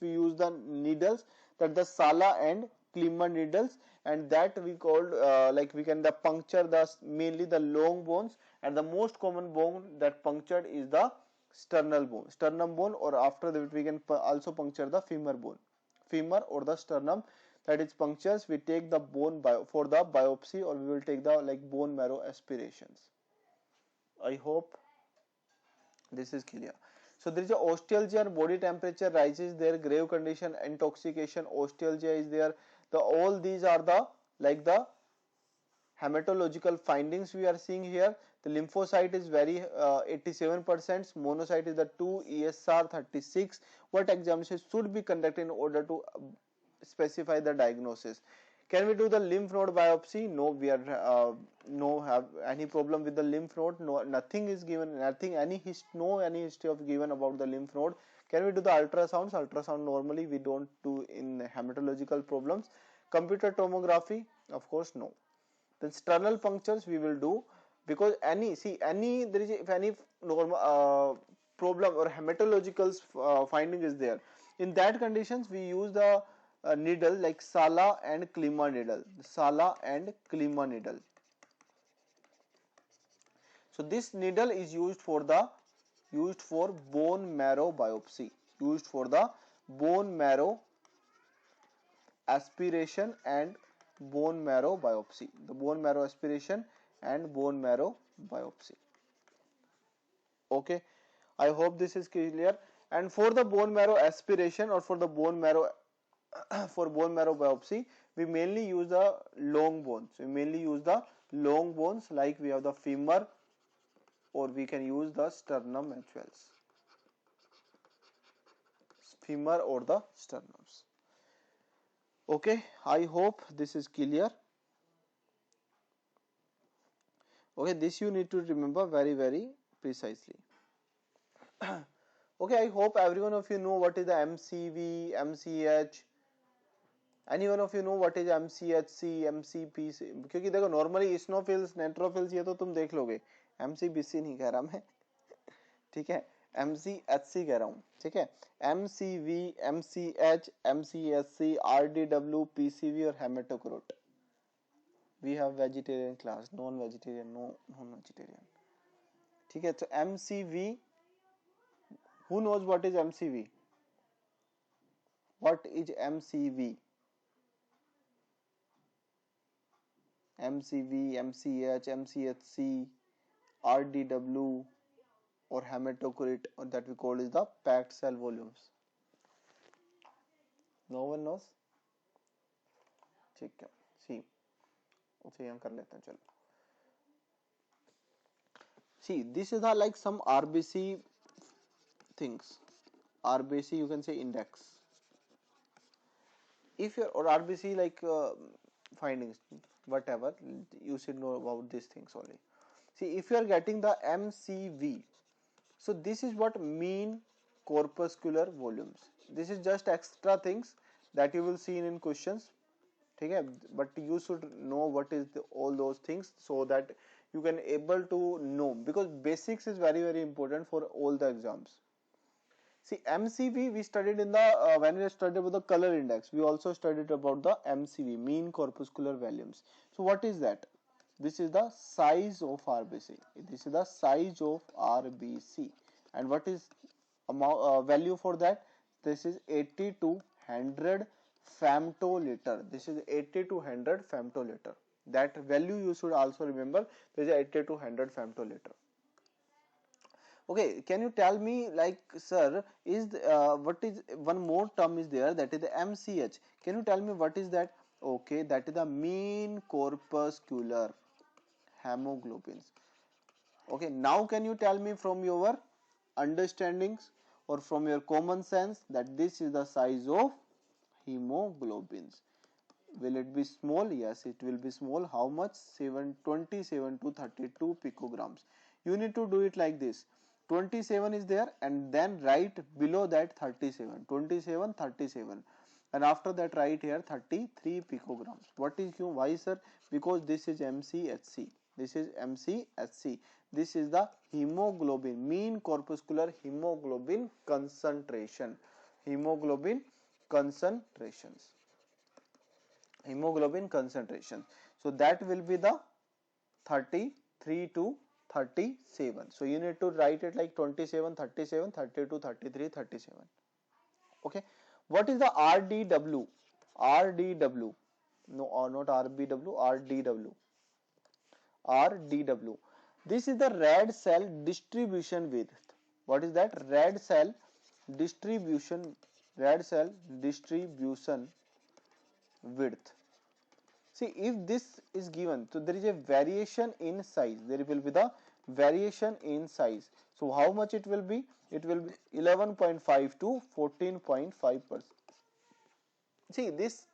we use the needles, that the Sala and Klima needles, and that we called like we can puncture mainly the long bones, and the most common bone that punctured is the sternum bone, or after that we can also puncture the femur or the sternum, that is punctures. We take the bone for the biopsy, or we will take the bone marrow aspirations. I hope this is clear. So there is a ostealgia, body temperature rises there, grave condition, intoxication, ostealgia is there. All these are the hematological findings we are seeing here. The lymphocyte is very 87%, monocyte is the 2, ESR 36. What examination should be conducted in order to specify the diagnosis? Can we do the lymph node biopsy? No, we are no have any problem with the lymph node. No, nothing is given. Any history of given about the lymph node. Can we do the ultrasounds? Ultrasound normally we don't do in hematological problems. Computer tomography, of course, no. Then sternal punctures we will do, because if any normal problem or hematological finding is there, in that conditions we use the needle like Sala and Klima needle. So this needle is used for bone marrow biopsy, used for the bone marrow aspiration and bone marrow biopsy. The bone marrow aspiration and bone marrow biopsy. Okay, I hope this is clear. And for the bone marrow aspiration or for the bone marrow biopsy, we mainly use the long bones. Like we have the femur, or we can use the sternum as well. Femur or the sternums. Okay, I hope this is clear. Okay, this you need to remember very, very precisely. Okay, I hope every one of you know what is the MCV, MCH, any one of you know what is MCHC, MCPC? क्योंकि देखो normally इस्नोफिल्स, नेट्रोफिल्स ये तो तुम देख लोगे, MCBC नहीं कह रहा मैं, ठीक है, MCHC कह रहा हूँ, ठीक है। MCV, MCH, MCSC, RDW, PCV और haematocrit. We have vegetarian class, non vegetarian, no non vegetarian, ठीक है। तो MCV, who knows what is MCV? What is MCV? MCV, MCH, MCHC, RDW or hematocrit, or that we call is the packed cell volumes. No one knows? ठीक है, सी उसे हम कर लेते हैं, चलो। See, this is the like some RBC things. RBC you can say index. If your or RBC like findings, whatever, you should know about these things only. See, if you are getting the MCV, so this is what mean corpuscular volumes. This is just extra things that you will see in questions, ठीक है, but you should know what is all those things so that you can able to know, because basics is very important for all the exams. See, MCV we studied in the when we studied about the color index, we also studied about the MCV, mean corpuscular volumes. So what is that? This is the size of RBC. This is the size of RBC, and what is amount value for that? This is 80 to 100 femtoliter. This is 80 to 100 femtoliter. That value you should also remember. This is 80 to 100 femtoliter. Okay, can you tell me, like, sir, is what is one more term is there, that is the MCH? Can you tell me what is that? Okay, that is the mean corpuscular hemoglobins. Okay, now can you tell me from your understandings or from your common sense that this is the size of hemoglobins? Will it be small? Yes, it will be small. How much? 27 to 32 picograms. You need to do it like this. 27 is there, and then write below that 37. 27, 37. And after that write here 33 picograms. What is Q? Why, sir? Because this is MCHC. This is MCHC. This is the hemoglobin, mean corpuscular hemoglobin concentration. Hemoglobin concentrations. Hemoglobin concentration. So that will be the 33 to 37. So you need to write it like 27, 37, 32, 33, 37. Okay. What is the RDW? RDW. No, or not RBW, RDW. RDW. This is the red cell distribution width. What is that? Red cell distribution. Red cell distribution width. See, if this is given, so there is a variation in size. There will be the variation in size. So how much it will be? It will be 11.5 to 14.5%. See this.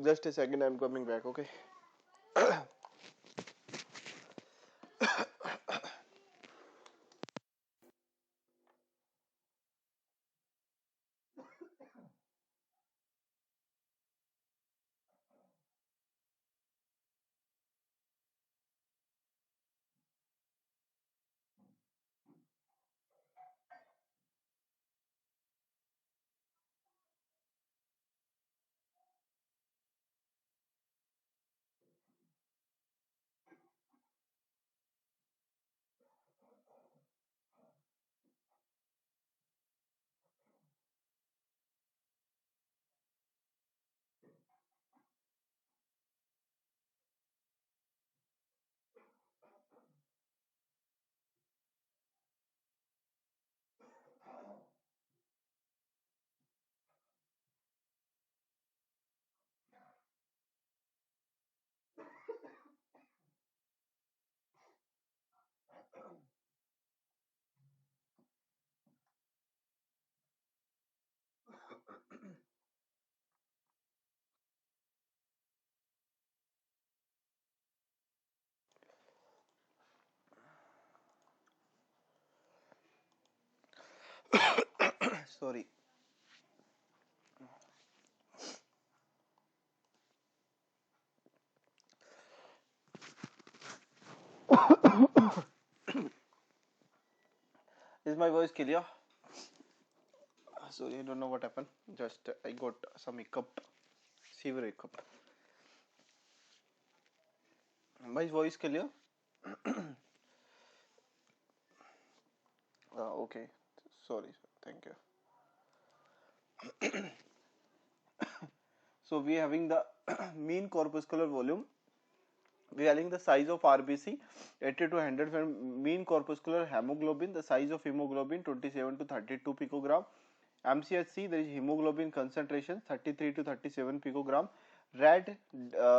Just a second, I'm coming back. Okay. Sorry. Is my voice clear? Sorry, I don't know what happened. Just I got some hiccup, severe hiccup. My voice clear? Okay. Sorry. Thank you. So we are having the mean corpuscular volume. We are having the size of RBC 80 to 100, mean corpuscular hemoglobin, the size of hemoglobin 27 to 32 picogram. MCHC, there is hemoglobin concentration 33 to 37 picogram. Red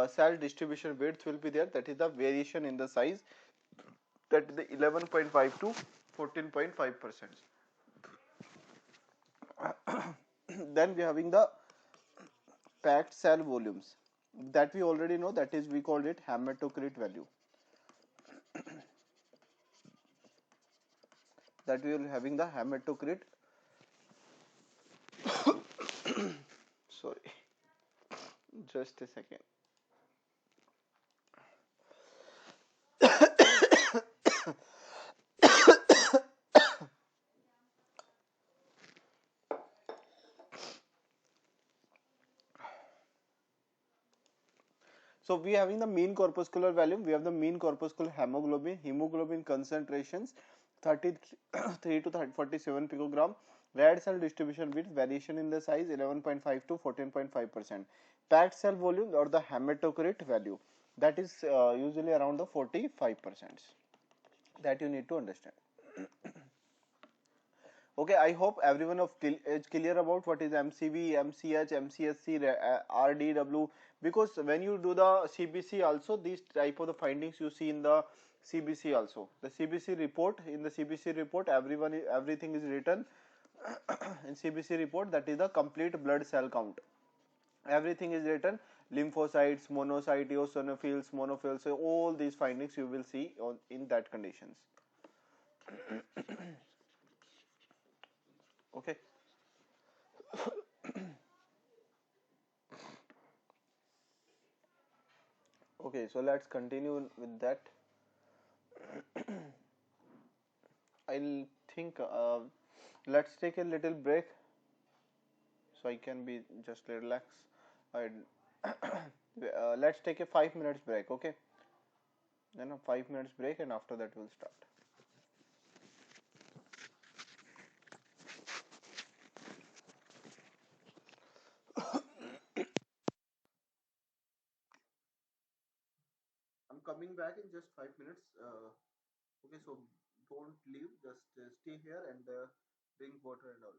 cell distribution width will be there, that is the variation in the size, that is the 11.5 to 14.5%. Then we are having the packed cell volumes, that we already know, that is we called it hematocrit value, that we are having the hematocrit. Sorry, just a second. So we are having the mean corpuscular value, we have the mean corpuscular hemoglobin concentrations 33 to 47 picogram, red cell distribution with variation in the size 11.5 to 14.5%. Packed cell volume or the hematocrit value, that is usually around the 45%. That you need to understand. Okay, I hope everyone is clear about what is MCV, MCH, MCSC, RDW, because when you do the CBC also, these type of the findings you see in the CBC also. The CBC report, in the CBC report, everything is written in CBC report, that is the complete blood cell count. Everything is written, lymphocytes, monocytes, eosinophils, monophils, so all these findings you will see in that conditions. Okay. Okay, so let's continue with that. I'll think let's take a little break so I can be just relax. I let's take a 5 minutes break, okay? Then a 5 minutes break, and after that we'll start. I'm coming back in just 5 minutes. Okay, so don't leave. Just stay here and drink water and all.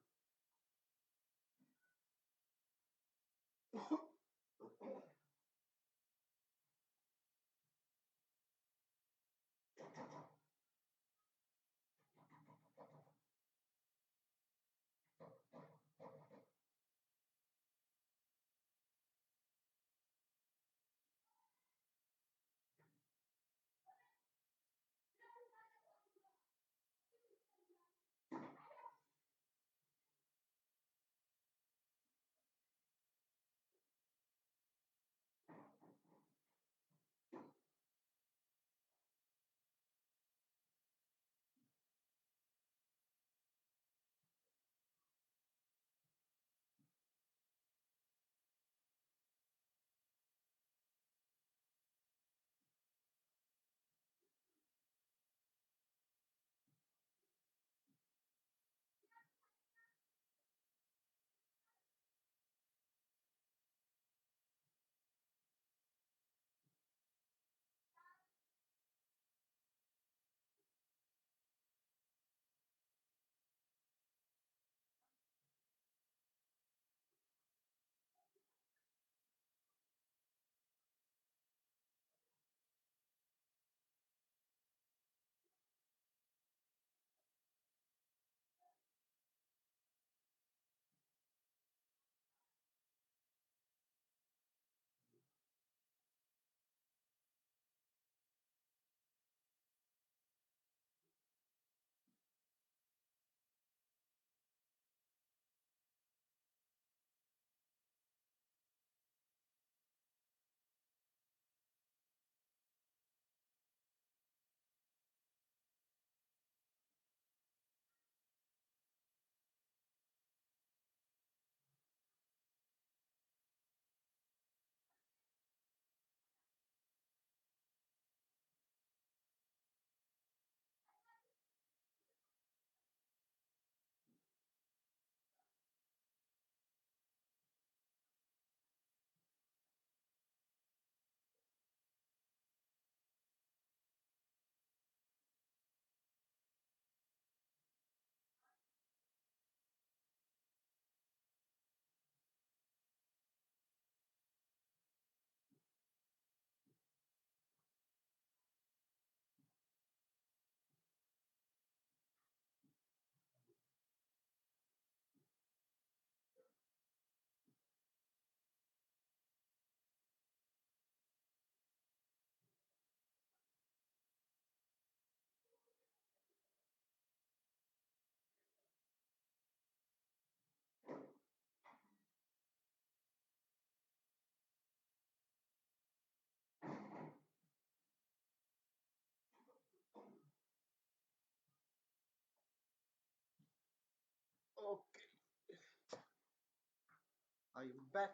I'm back.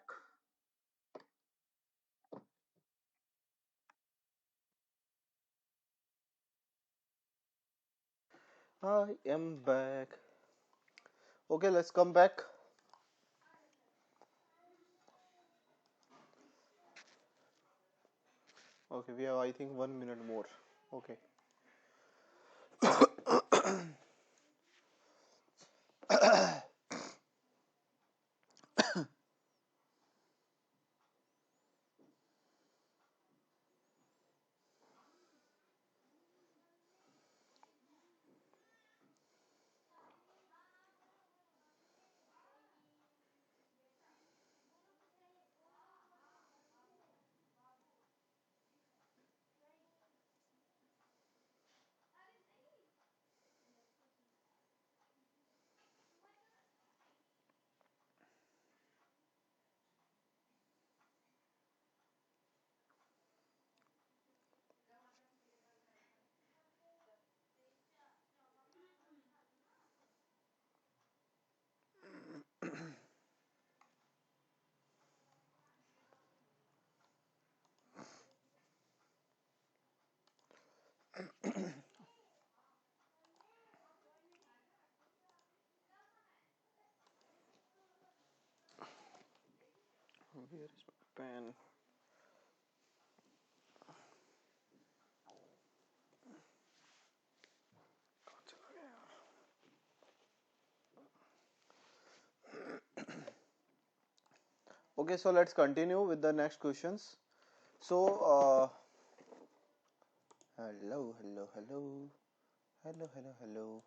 I am back. Okay, let's come back. Okay, we have I think 1 minute more. Okay. Where is my pen? Okay, so let's continue with the next questions. So, hello, hello, hello, hello, hello, hello.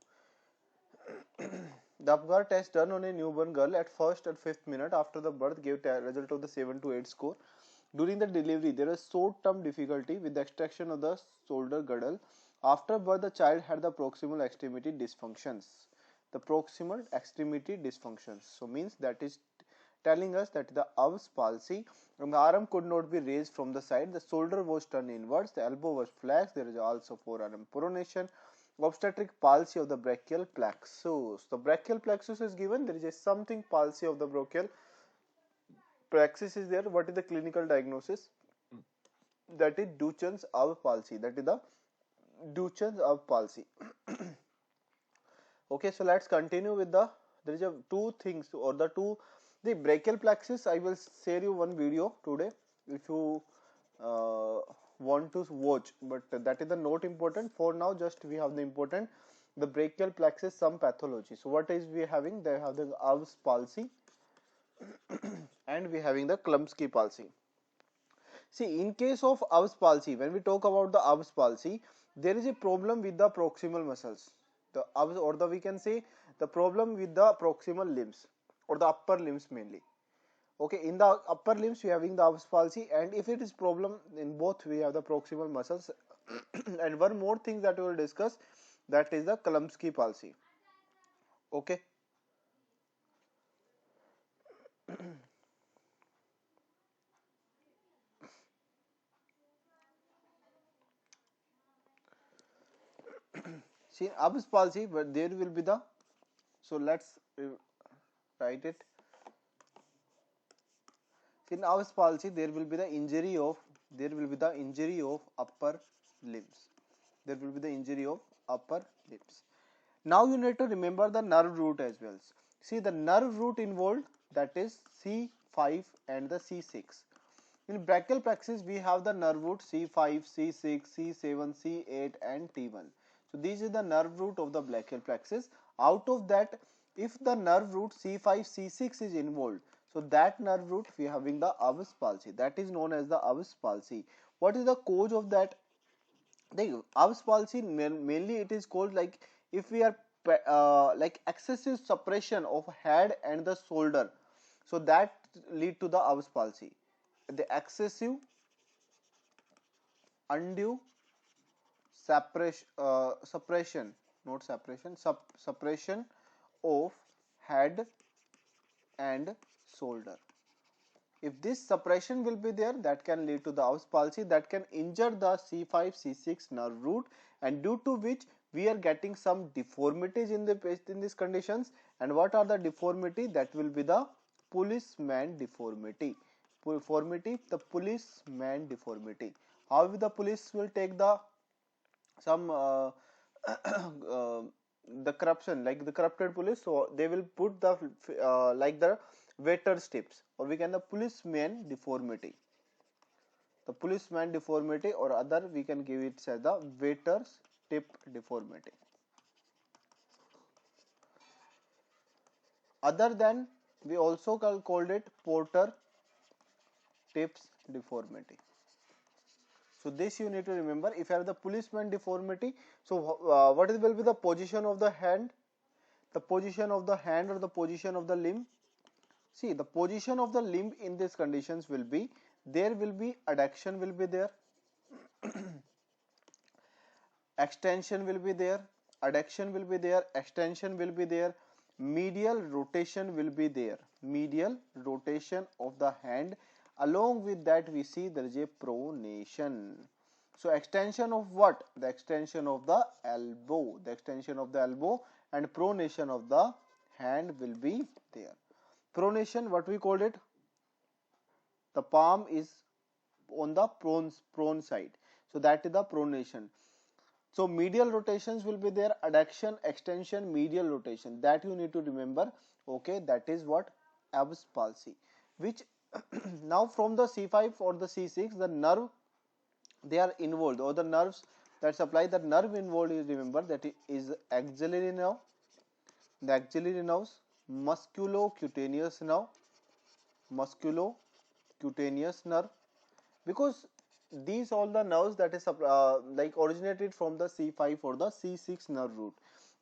The Apgar test done on a newborn girl at first and fifth minute after the birth gave result of the 7 to 8 score. During the delivery, there was short-term difficulty with the extraction of the shoulder girdle. After birth, the child had the proximal extremity dysfunctions. The proximal extremity dysfunctions. So means that is telling us that the Av's palsy, and the arm could not be raised from the side, the shoulder was turned inwards, the elbow was flexed, there is also forearm pronation, obstetric palsy of the brachial plexus. The brachial plexus is given, there is a something palsy of the brachial plexus is there. What is the clinical diagnosis? That is Duchenne's Av's palsy. That is the Duchenne's Av's palsy. Okay, so let's continue with the, there is a two things or the two, the brachial plexus. I will share you one video today if you want to watch, but that is the not important for now. Just we have the important, the brachial plexus some pathology. So what is we having? They have the Av's palsy and we having the Klumpsky palsy. See, in case of Av's palsy, when we talk about the Av's palsy, there is a problem with the proximal muscles. The Av's, or the we can say the problem with the proximal limbs or the upper limbs mainly. Okay, in the upper limbs we are having the Av's palsy, and if it is problem in both, we have the proximal muscles. And one more thing that we will discuss, that is the Klumpsky palsy. Okay. See, Av's palsy, but there will be the, so let's write it. In Av's palsy, there will be the injury of, upper limbs. There will be the injury of upper limbs. Now you need to remember the nerve root as well. See, the nerve root involved, that is C5 and the C6. In brachial plexus, we have the nerve root C5, C6, C7, C8 and T1. So this is the nerve root of the brachial plexus. Out of that, if the nerve root C5, C6 is involved, so that nerve root we are having the Av's palsy. That is known as the Av's palsy. What is the cause of that? The Av's palsy mainly it is called like if we are like excessive suppression of head and the shoulder, so that lead to the Av's palsy. The excessive, undue suppression, not separation, suppression of head and shoulder. If this suppression will be there, that can lead to the Av's palsy, that can injure the C5, C6 nerve root, and due to which we are getting some deformities in the in these conditions. And what are the deformity? That will be the policeman deformity. The policeman deformity. How the police will take the some the corruption, like the corrupted police, so they will put the like the waiter's tips, or we can the policeman deformity. The policeman deformity, or other we can give it as the waiter's tip deformity. Other than, we also called it porter tips deformity. So this you need to remember. If you have the policeman deformity, so what will be the position of the hand? The position of the hand or the position of the limb? See, the position of the limb in these conditions will be, there will be adduction will be there, extension will be there, adduction will be there, extension will be there, medial rotation will be there, medial rotation of the hand. Along with that, we see there is a pronation. So extension of what? The extension of the elbow, the extension of the elbow, and pronation of the hand will be there. Pronation, what we called it? The palm is on the prone side, so that is the pronation. So medial rotations will be there, adduction, extension, medial rotation, that you need to remember. Okay, that is what? Abs palsy. Which now from the C5 or the C6, the nerve they are involved, or the nerves that supply, the nerve involved is, remember, that is axillary nerve, the axillary nerves, musculocutaneous nerve, musculocutaneous nerve, because these all the nerves that is like originated from the C5 or the C6 nerve root,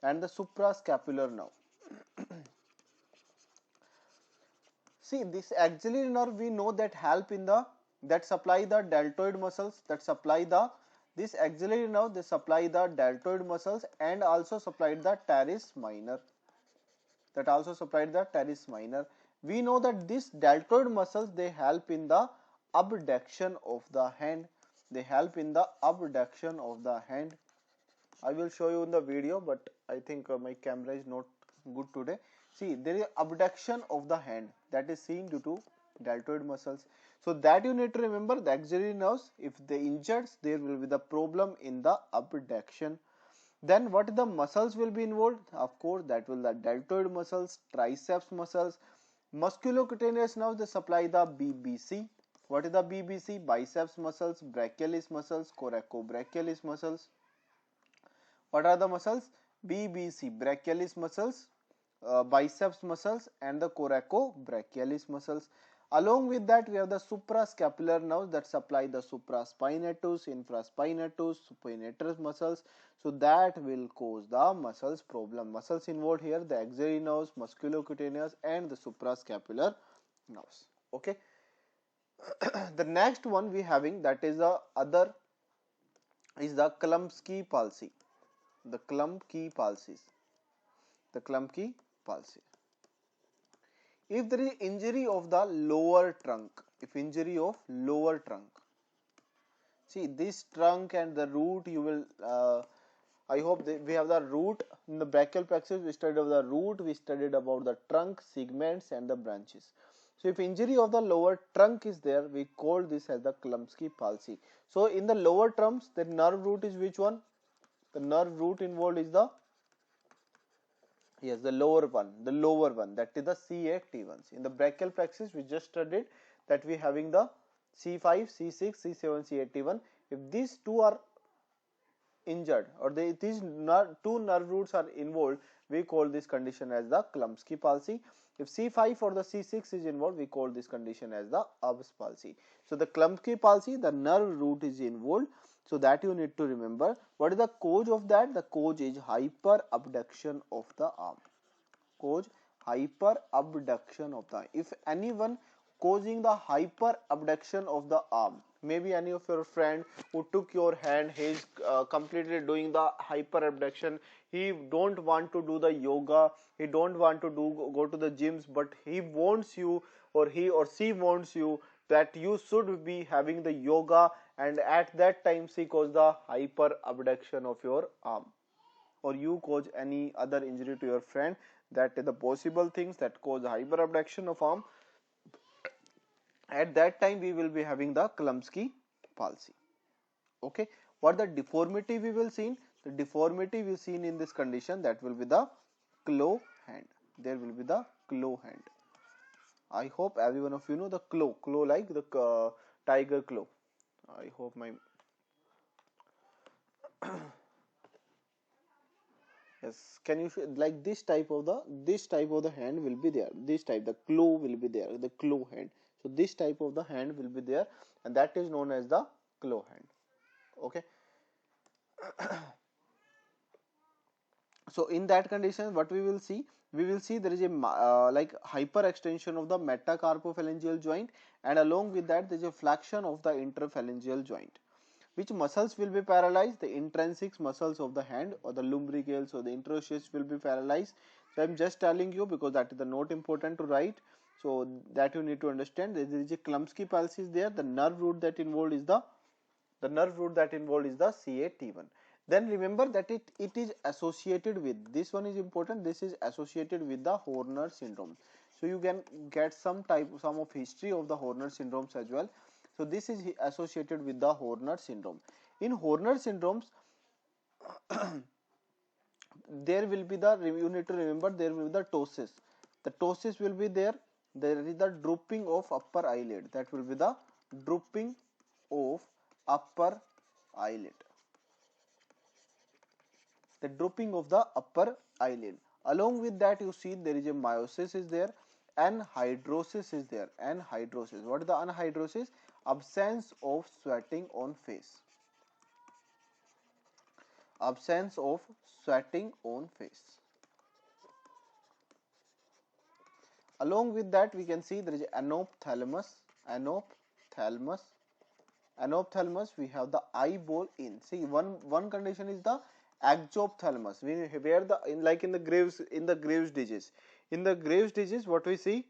and the suprascapular nerve. See, this axillary nerve we know that help in the, that supply the deltoid muscles, that supply the, this axillary nerve they supply the deltoid muscles, and also supplied the teres minor, that also supplied the teres minor. We know that this deltoid muscles they help in the abduction of the hand, they help in the abduction of the hand. I will show you in the video, but I think my camera is not good today. See, there is abduction of the hand that is seen due to deltoid muscles. So that you need to remember, the axillary nerves, if they injured, there will be the problem in the abduction. Then what the muscles will be involved? Of course, that will the deltoid muscles, triceps muscles, musculocutaneous nerves, they supply the BBC. What is the BBC? Biceps muscles, brachialis muscles, coracobrachialis muscles. What are the muscles? BBC, brachialis muscles, biceps muscles, and the coracobrachialis muscles. Along with that, we have the suprascapular nerves that supply the supraspinatus, infraspinatus, supinatus muscles. So that will cause the muscles problem. Muscles involved here, the axillary nerves, musculocutaneous, and the suprascapular nerves. Okay. The next one we having, that is the other, is the Klumpke palsy. The Klumpke palsy. The Klumpke palsy. If there is injury of the lower trunk, if injury of lower trunk, see this trunk and the root, you will I hope we have the root in the brachial plexus, we studied of the root, we studied about the trunk, segments, and the branches. So if injury of the lower trunk is there, we call this as the Klumpke palsy. So in the lower trunks, the nerve root is which one? The nerve root involved is the, yes, the lower one, that is the C8T1s. In the brachial plexus, we just studied that we having the C5, C6, C7, C8T1. If these two are injured, or these two nerve roots are involved, we call this condition as the Klumpke palsy. If C5 or the C6 is involved, we call this condition as the Abs palsy. So the Klumpke palsy, the nerve root is involved. So that you need to remember. What is the cause of that? The cause is hyperabduction of the arm. Cause hyperabduction of the arm. If anyone causing the hyperabduction of the arm, maybe any of your friend who took your hand, he is completely doing the hyperabduction. He don't want to do the yoga. He don't want to go to the gyms, but he wants you, or he or she wants you, that you should be having the yoga, and at that time she cause the hyperabduction of your arm, or you cause any other injury to your friend. That is the possible things that cause hyperabduction of arm. At that time we will be having the Klumsky palsy. Okay, what the deformity we will see? The deformity we seen in this condition, that will be the claw hand. There will be the claw hand. I hope every one of you know the claw like the tiger claw. I hope my yes, can you like this type of the hand will be there, this type the claw will be there, the claw hand. So this type of the hand will be there, and that is known as the claw hand. Okay. So in that condition, what we will see? We will see there is a like hyper extension of the metacarpophalangeal joint, and along with that there is a flexion of the interphalangeal joint. Which muscles will be paralyzed? The intrinsic muscles of the hand, or the lumbricals or the interosseous will be paralyzed. So I am just telling you because that is the note important to write. So that you need to understand. There is a Klumsky palsy is there. The nerve root that involved is the CA-T1. Then remember that it is associated with, this one is important, this is associated with the Horner syndrome. So you can get some of history of the Horner syndromes as well. So this is associated with the Horner syndrome. In Horner syndromes, there will be the, you need to remember, there will be the ptosis. The ptosis will be there. There is the drooping of upper eyelid. That will be the drooping of upper eyelid. The drooping of the upper eyelid. Along with that, you see there is a meiosis is there, and hydrosis is there. And hydrosis. What is the anhydrosis? Absence of sweating on face. Absence of sweating on face. Along with that, we can see there is anophthalmos. Anophthalmos, we have the eyeball in. See, one condition is the exophthalmos. We where the like in the Graves disease. In the Graves disease, what we see?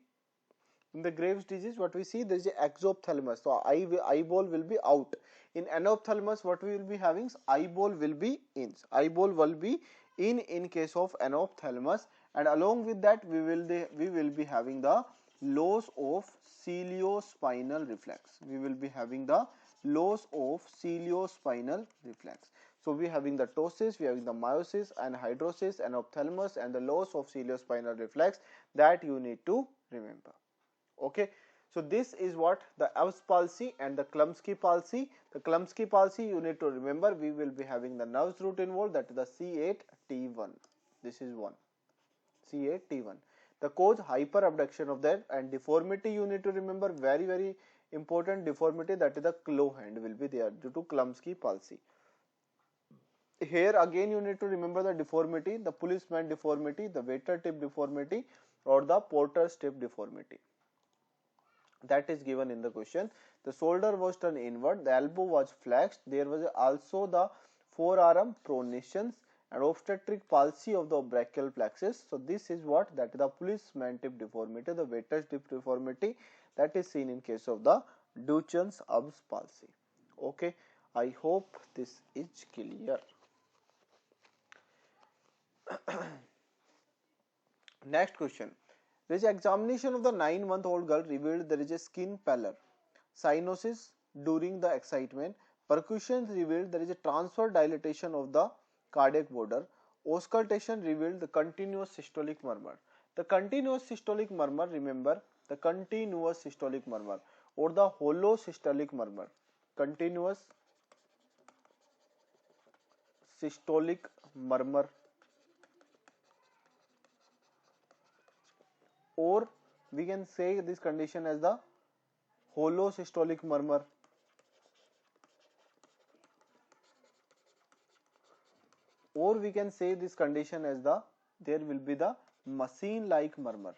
In the Graves disease, what we see? There is a exophthalmos. So eyeball will be out. In anophthalmos, what we will be having? Eyeball will be in. Eyeball will be in case of anophthalmos, and along with that, we will be having the loss of ciliospinal reflex. We will be having the loss of ciliospinal reflex. So we are having the ptosis, we are having the meiosis and hydrosis and ophthalmos and the loss of ciliospinal reflex, that you need to remember. Okay. So this is what the Erb's palsy and the Klumsky palsy. The Klumsky palsy, you need to remember, we will be having the nerves root involved, that is the C8T1. This is one. C8T1. The cause hyperabduction of that, and deformity you need to remember, very important deformity, that is the claw hand will be there due to Klumsky palsy. Here again you need to remember the deformity, the policeman deformity, the waiter tip deformity, or the porter's tip deformity. That is given in the question. The shoulder was turned inward, the elbow was flexed, there was also the forearm pronations and obstetric palsy of the brachial plexus. So this is what, that is the policeman tip deformity, the waiter's tip deformity, that is seen in case of the Duchenne's Erb's palsy. Okay, I hope this is clear. Next question. There is examination of the 9-month-old girl revealed there is a skin pallor, cyanosis during the excitement, percussion revealed there is a transfer dilatation of the cardiac border, auscultation revealed the continuous systolic murmur. The continuous systolic murmur, remember, the continuous systolic murmur or the hollow systolic murmur, continuous systolic murmur, or we can say this condition as the hollow systolic murmur, or we can say this condition as the, there will be the machine like murmur.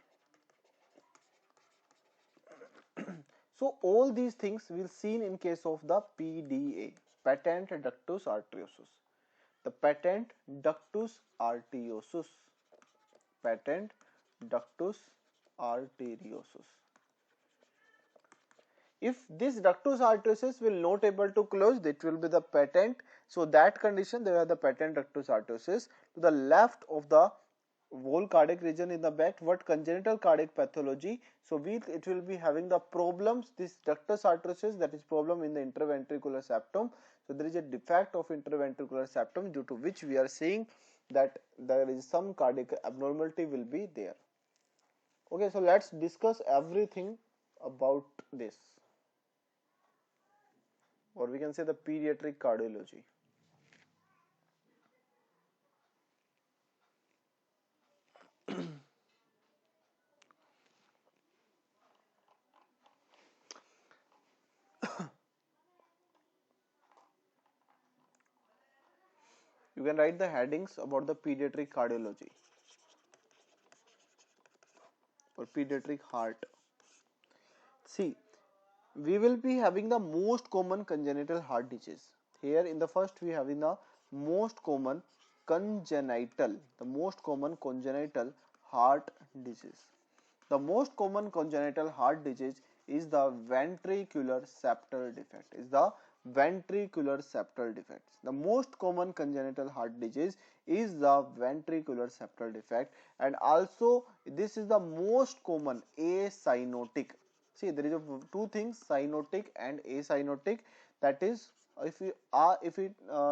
So all these things will seen in case of the PDA, patent ductus arteriosus. The patent ductus arteriosus, patent ductus arteriosus. If this ductus arteriosus will not able to close, it will be the patent. So that condition, there are the patent ductus arteriosus. To the left of the whole cardiac region in the back. What congenital cardiac pathology? So it will be having the problems, this ductus arteriosus, that is problem in the interventricular septum. So there is a defect of interventricular septum, due to which we are saying that there is some cardiac abnormality will be there. Okay, so let's discuss everything about this, or we can say the pediatric cardiology. You can write the headings about the pediatric cardiology or pediatric heart. See, we will be having the most common congenital heart disease. Here in the first we having the most common congenital heart disease. The most common congenital heart disease is the ventricular septal defect. The most common congenital heart disease is the ventricular septal defect, and also this is the most common acyanotic. See, there is two things, cyanotic and acyanotic. That is, if we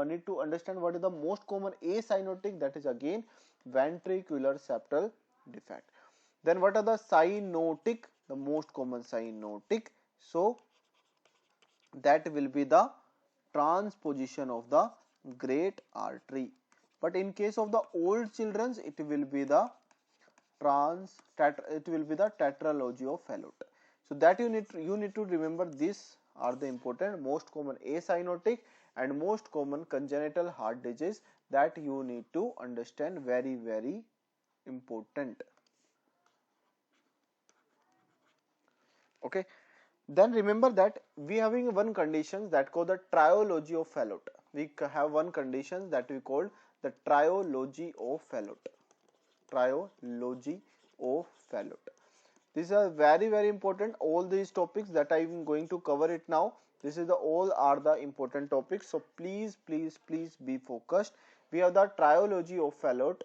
need to understand what is the most common acyanotic, that is again ventricular septal defect. Then what are the cyanotic? The most common cyanotic. So that will be the transposition of the great artery. But in case of the old children, it will be the tetralogy of Fallot. So that you need to remember. These are the important most common acyanotic and most common congenital heart disease that you need to understand, very very important. Okay, then remember that we having one condition that called the triology of Fallot. We have one condition that we called the triology of Fallot. These are very very important. All these topics that I am going to cover it now, this is the all are the important topics. So please be focused. We have the triology of Fallot.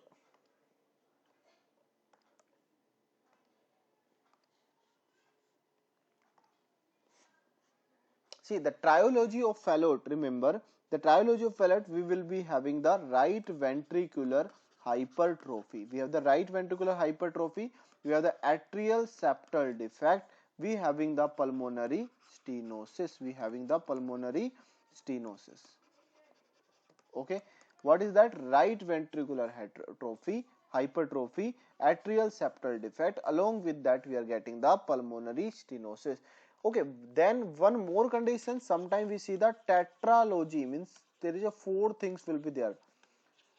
See, the triology of Fallot, remember, the triology of Fallot, we will be having the right ventricular hypertrophy. We have the right ventricular hypertrophy, we have the atrial septal defect, we having the pulmonary stenosis. Okay, what is that? Right ventricular hypertrophy, atrial septal defect. Along with that, we are getting the pulmonary stenosis. Okay, then one more condition. Sometimes we see the tetralogy, means there is a four things will be there.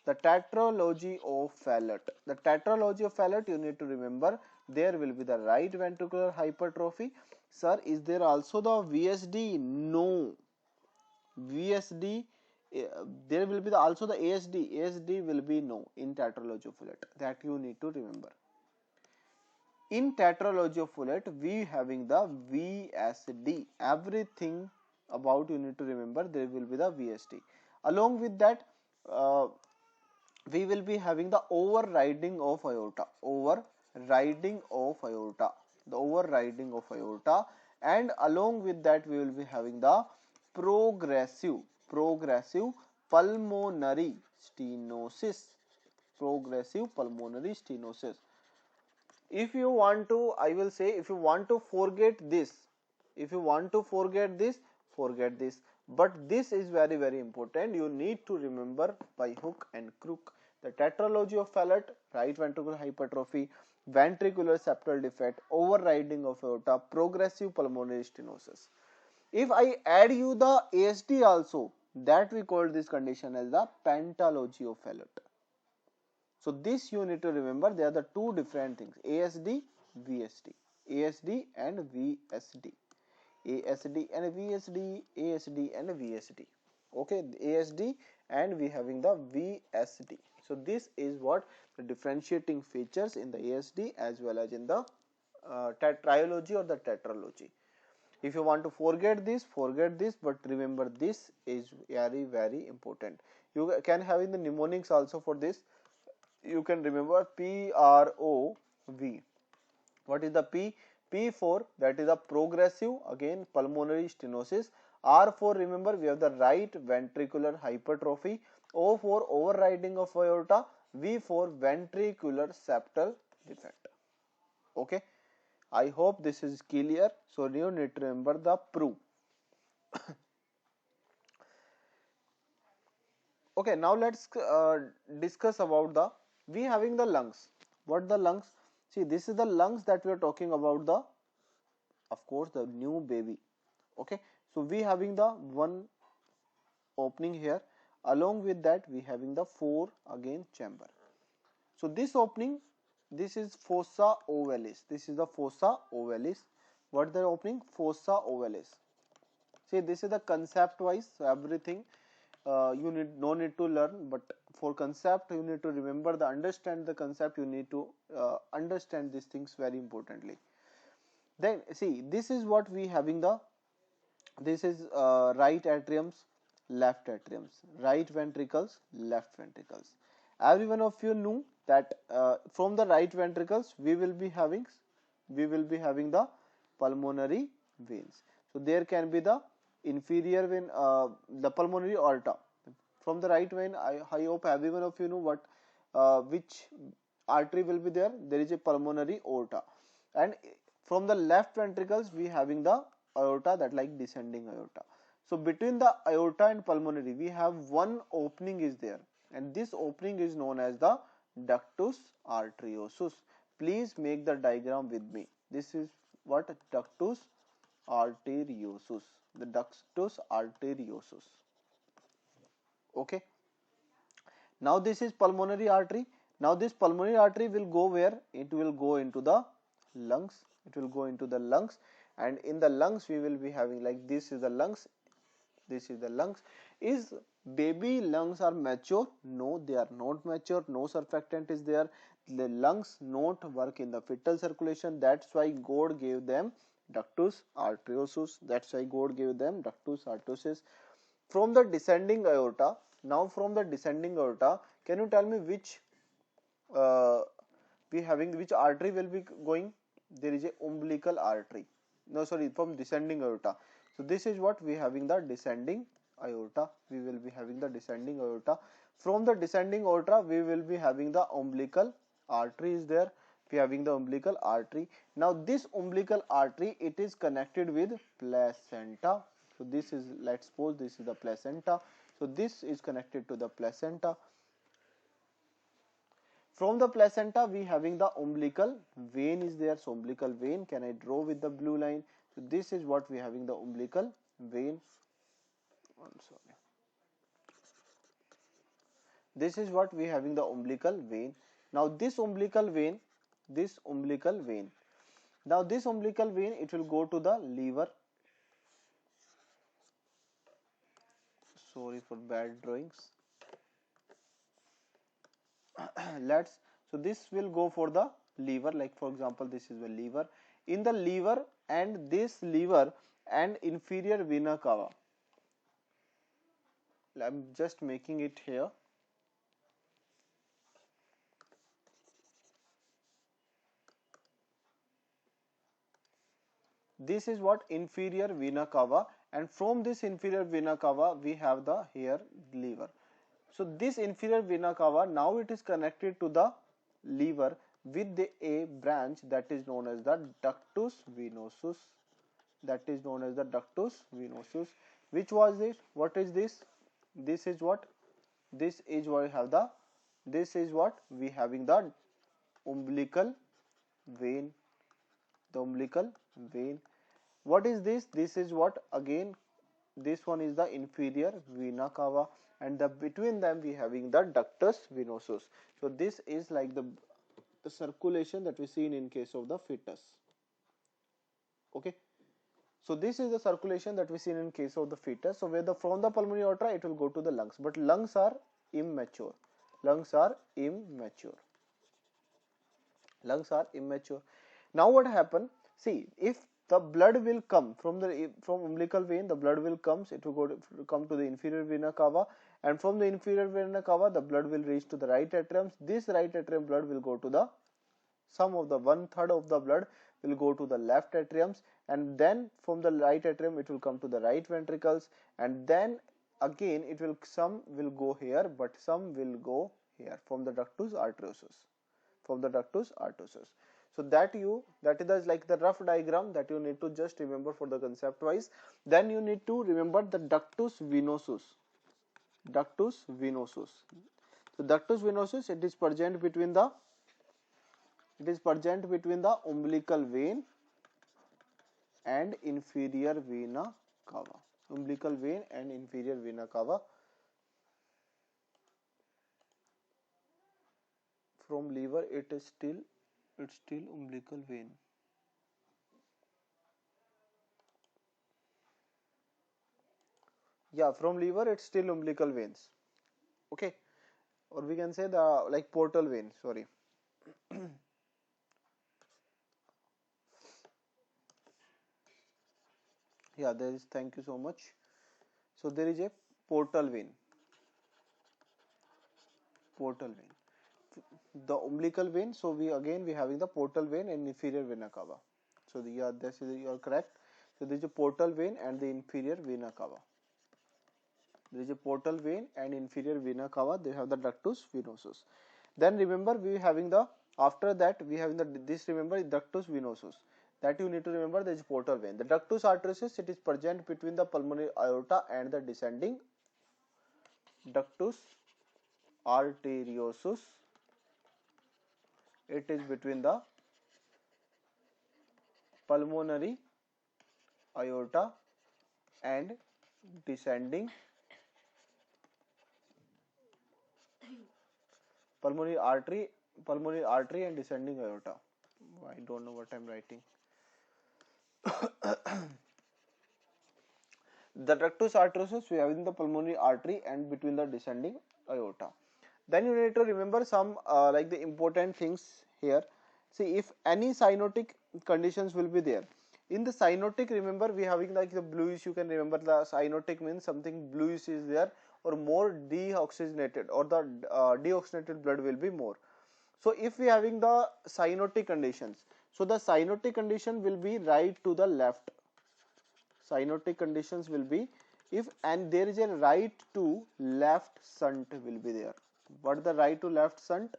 The tetralogy of Fallot. You need to remember, there will be the right ventricular hypertrophy. Sir, is there also the VSD? No. VSD, there will be also the ASD. ASD will be no in tetralogy of Fallot. That you need to remember. In tetralogy of Fallot, we having the VSD. Everything about you need to remember, there will be the VSD. Along with that, we will be having the overriding of aorta. And along with that, we will be having the progressive pulmonary stenosis. If you want to, I will say, if you want to forget this, forget this. But this is very very important. You need to remember by hook and crook. The tetralogy of Fallot, right ventricular hypertrophy, ventricular septal defect, overriding of aorta, progressive pulmonary stenosis. If I add you the ASD also, that we call this condition as the pentalogy of Fallot. So this you need to remember, they are the two different things, ASD, VSD. ASD and VSD. Okay, ASD and we having the VSD. So this is what the differentiating features in the ASD as well as in the triology or the tetralogy. If you want to forget this, but remember this is very very important. You can have in the mnemonics also for this. you can remember PROV. What is the P? P for, that is a progressive, again pulmonary stenosis. R for, remember, we have the right ventricular hypertrophy. O for overriding of aorta. V for ventricular septal defect. Okay, I hope this is clear. So you need to remember the PRO. Okay, now let's discuss about the, we having the lungs. What the lungs? See, this is the lungs that we are talking about, the, of course, the new baby. Okay, so we having the one opening here. Along with that, we having the four again chamber. So this opening, this is fossa ovalis. This is the fossa ovalis. What the opening? Fossa ovalis. See, this is the concept wise. So everything you need, no need to learn, but for concept you need to remember the, understand the concept. You need to understand these things very importantly. Then see, this is what we having the, this is right atriums, left atriums, right ventricles, left ventricles. Every one of you knew that from the right ventricles we will be having the pulmonary veins. So there can be the inferior vein, the pulmonary aorta. From the right vein, I hope every one of you know what which artery will be there. There is a pulmonary aorta, and from the left ventricles we having the aorta, that like descending aorta. So between the aorta and pulmonary we have one opening is there, and this opening is known as the ductus arteriosus. Please make the diagram with me. This is what? Ductus arteriosus. The ductus arteriosus. Okay. Now this is pulmonary artery. Now this pulmonary artery will go where? It will go into the lungs. It will go into the lungs, and in the lungs we will be having, like, this is the lungs. This is the lungs. Is baby lungs are mature? No, they are not mature. No surfactant is there. The lungs not work in the fetal circulation. That's why God gave them ductus arteriosus. That's why God gave them ductus arteriosus. From the descending aorta. Now from the descending aorta, can you tell me which we having, which artery will be going? There is a umbilical artery. No, sorry, from descending aorta. So this is what we having the descending aorta. We will be having the descending aorta. From the descending aorta, we will be having the umbilical artery is there. We having the umbilical artery. Now this umbilical artery, it is connected with placenta. So this is, let's suppose this is the placenta. So this is connected to the placenta. From the placenta we having the umbilical vein is there. So umbilical vein, can I draw with the blue line? So this is what we having the umbilical vein. I'm sorry. This is what we having the umbilical vein. Now this umbilical vein, now this umbilical vein, it will go to the liver. Sorry for bad drawings. So this will go for the liver, like for example this is the liver. In the liver, and this liver and inferior vena cava, I'm just making it here. This is what? Inferior vena cava, and from this inferior vena cava we have the here liver. So this inferior vena cava, now it is connected to the liver with a branch that is known as the ductus venosus. That is known as the ductus venosus. Which was this? What is this? This is what? This is what we have the, this is what we having the umbilical vein. The umbilical vein. What is this? This is what? Again, this one is the inferior vena cava, and the between them we having the ductus venosus. So this is like the circulation that we seen in case of the fetus. Okay. So this is the circulation that we seen in case of the fetus. So where the, from the pulmonary aorta it will go to the lungs, but lungs are immature. Lungs are immature. Lungs are immature. Now what happen? See, if the blood will come from the, from umbilical vein, the blood will comes, it will come to the inferior vena cava, and from the inferior vena cava the blood will reach to the right atrium. This right atrium blood will go to the some of the 1/3 of the blood will go to the left atriums, and then from the right atrium it will come to the right ventricles, and then again it will some will go here but some will go here from the ductus arteriosus, from the ductus arteriosus. So that is like the rough diagram that you need to just remember for the concept wise. Then you need to remember the ductus venosus. Ductus venosus. So ductus venosus, it is present between the umbilical vein and inferior vena cava. Umbilical vein and inferior vena cava. From liver it's still umbilical vein. Yeah, from liver it's still umbilical veins. Okay, or we can say the like portal vein. Sorry. Yeah, there is. Thank you so much. So there is a portal vein. Portal vein. The umbilical vein. So we having the portal vein and inferior vena cava. So this is you are correct. So there is a portal vein and the inferior vena cava. There is a portal vein and inferior vena cava. They have the ductus venosus. Then remember we having the after that we having the this remember ductus venosus. That you need to remember there is portal vein. The ductus arteriosus, it is present between the pulmonary aorta and the descending ductus arteriosus. It is between the pulmonary aorta and descending pulmonary artery and descending aorta. I don't know what I am writing. The ductus arteriosus we have in the pulmonary artery and between the descending aorta. Then you need to remember some like the important things here. See, if any cyanotic conditions will be there. In the cyanotic, remember we having like the bluish, you can remember the cyanotic means something bluish is there or more deoxygenated, or the deoxygenated blood will be more. So if we having the cyanotic conditions, so the cyanotic condition will be right to the left. Cyanotic conditions will be if and there is a right to left shunt will be there. What the right to left shunt?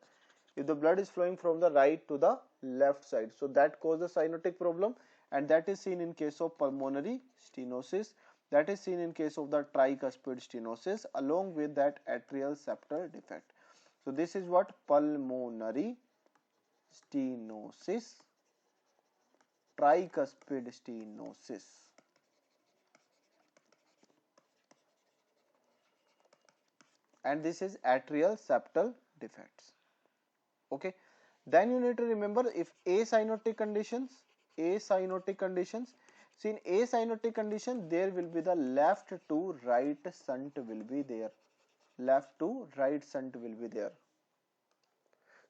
If the blood is flowing from the right to the left side, so that causes the cyanotic problem, and that is seen in case of pulmonary stenosis, that is seen in case of the tricuspid stenosis, along with that atrial septal defect. So this is what pulmonary stenosis, tricuspid stenosis. And this is atrial septal defects. Okay, then you need to remember if acyanotic conditions, see in acyanotic condition there will be the left to right shunt will be there. Left to right shunt will be there.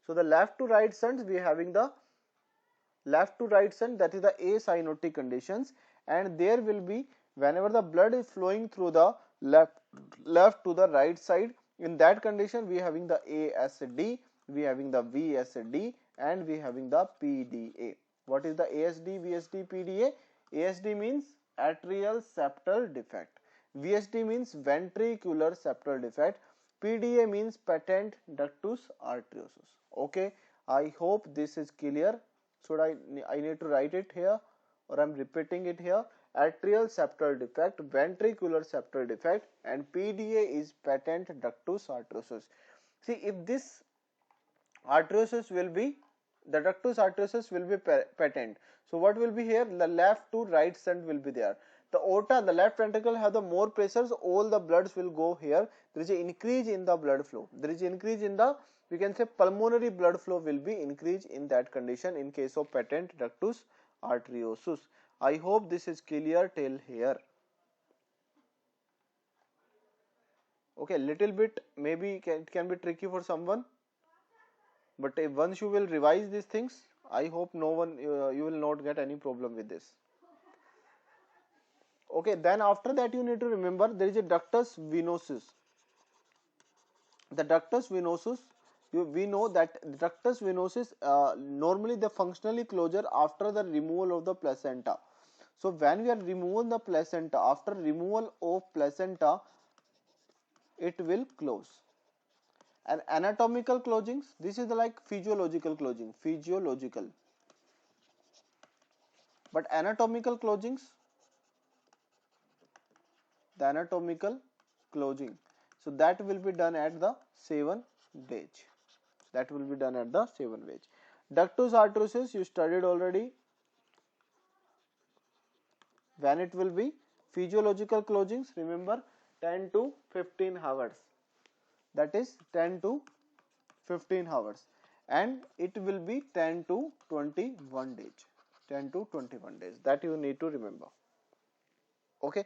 So the left to right shunt we are having the left to right shunt, that is the acyanotic conditions, and there will be whenever the blood is flowing through the left to the right side, in that condition we are having the ASD, we are having the VSD, and we are having the PDA. What is the ASD, VSD, PDA? ASD means atrial septal defect, VSD means ventricular septal defect, PDA means patent ductus arteriosus. Okay, I hope this is clear. Should I need to write it here or I am repeating it here? Atrial septal defect, ventricular septal defect, and PDA is patent ductus arteriosus. See, if this arteriosus will be, the ductus arteriosus will be patent. So what will be here? The left to right shunt will be there. The aorta, the left ventricle have the more pressures, all the bloods will go here. There is an increase in the blood flow. There is increase in the, we can say pulmonary blood flow will be increased in that condition in case of patent ductus arteriosus. I hope this is clear till here. Okay, little bit maybe it can be tricky for someone, but once you will revise these things, I hope no one you will not get any problem with this. Okay, then after that you need to remember there is a ductus venosus. The ductus venosus, we know that ductus venosus normally the functionally closure after the removal of the placenta. So when we are removing the placenta, after removal of placenta, it will close. And anatomical closings, this is the like physiological closing, physiological. But anatomical closings, the anatomical closing, so that will be done at the 7th age. That will be done at the 7th age. Ductus arteriosus you studied already. When it will be physiological closings, remember 10 to 15 hours. That is 10 to 15 hours, and it will be 10 to 21 days. 10 to 21 days, that you need to remember. Okay,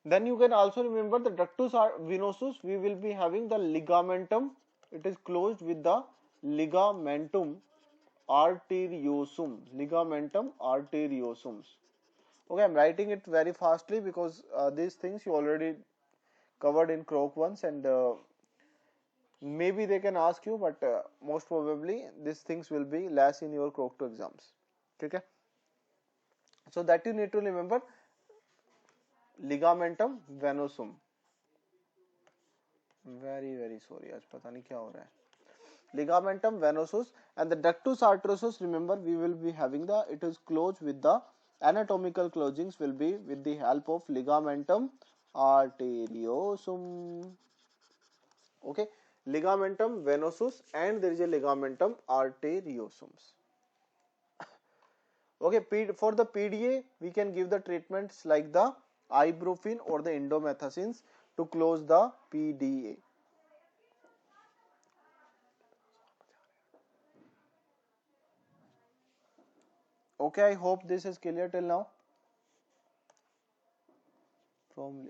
then you can also remember the ductus venosus, we will be having the ligamentum, it is closed with the ligamentum arteriosum, ligamentum arteriosum. Okay, I'm writing it very fastly because these things you already covered in Croc once, and maybe they can ask you, but most probably these things will be less in your Croc 2 exams. Okay, so that you need to remember ligamentum venosum. Very sorry, आज पता नहीं क्या हो रहा है. Ligamentum venosus and the ductus arteriosus. Remember, we will be having the, it is closed with the anatomical closings will be with the help of ligamentum arteriosum. Okay, ligamentum venosus and there is a ligamentum arteriosum. Okay, for the PDA we can give the treatments like the ibuprofen or the indomethacins to close the PDA. Okay, I hope this is clear till now. From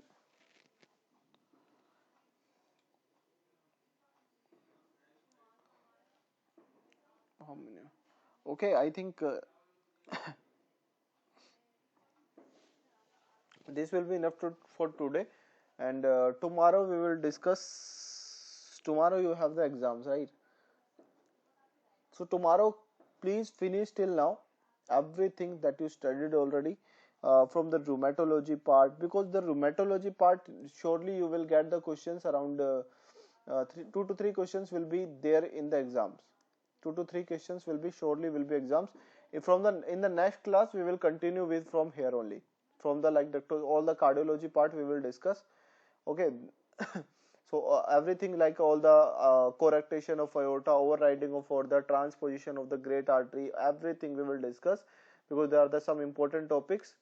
how many? Okay, I think this will be enough for today, and tomorrow we will discuss. Tomorrow you have the exams, right? So tomorrow, please finish till now everything that you studied already from the rheumatology part, because the rheumatology part surely you will get the questions around 2 to 3 questions will be there in the exams. 2 to 3 questions will be surely will be exams. If from the in the next class we will continue with from here only, from the like doctor all the cardiology part we will discuss. Okay. So everything like all the correction of aorta, overriding of aorta, transposition of the great artery, everything we will discuss, because there are some important topics,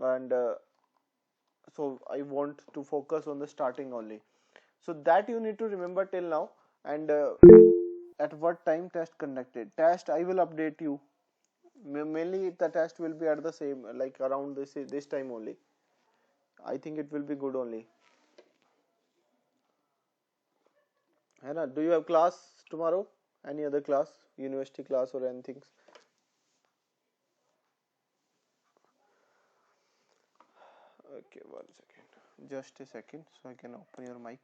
and so I want to focus on the starting only. So that you need to remember till now. And at what time test conducted? Test I will update you. Mainly the test will be at the same like around this time only. I think it will be good only. Hana, do you have class tomorrow? Any other class, university class or anything? Okay, 1 second. Just a second, so I can open your mic.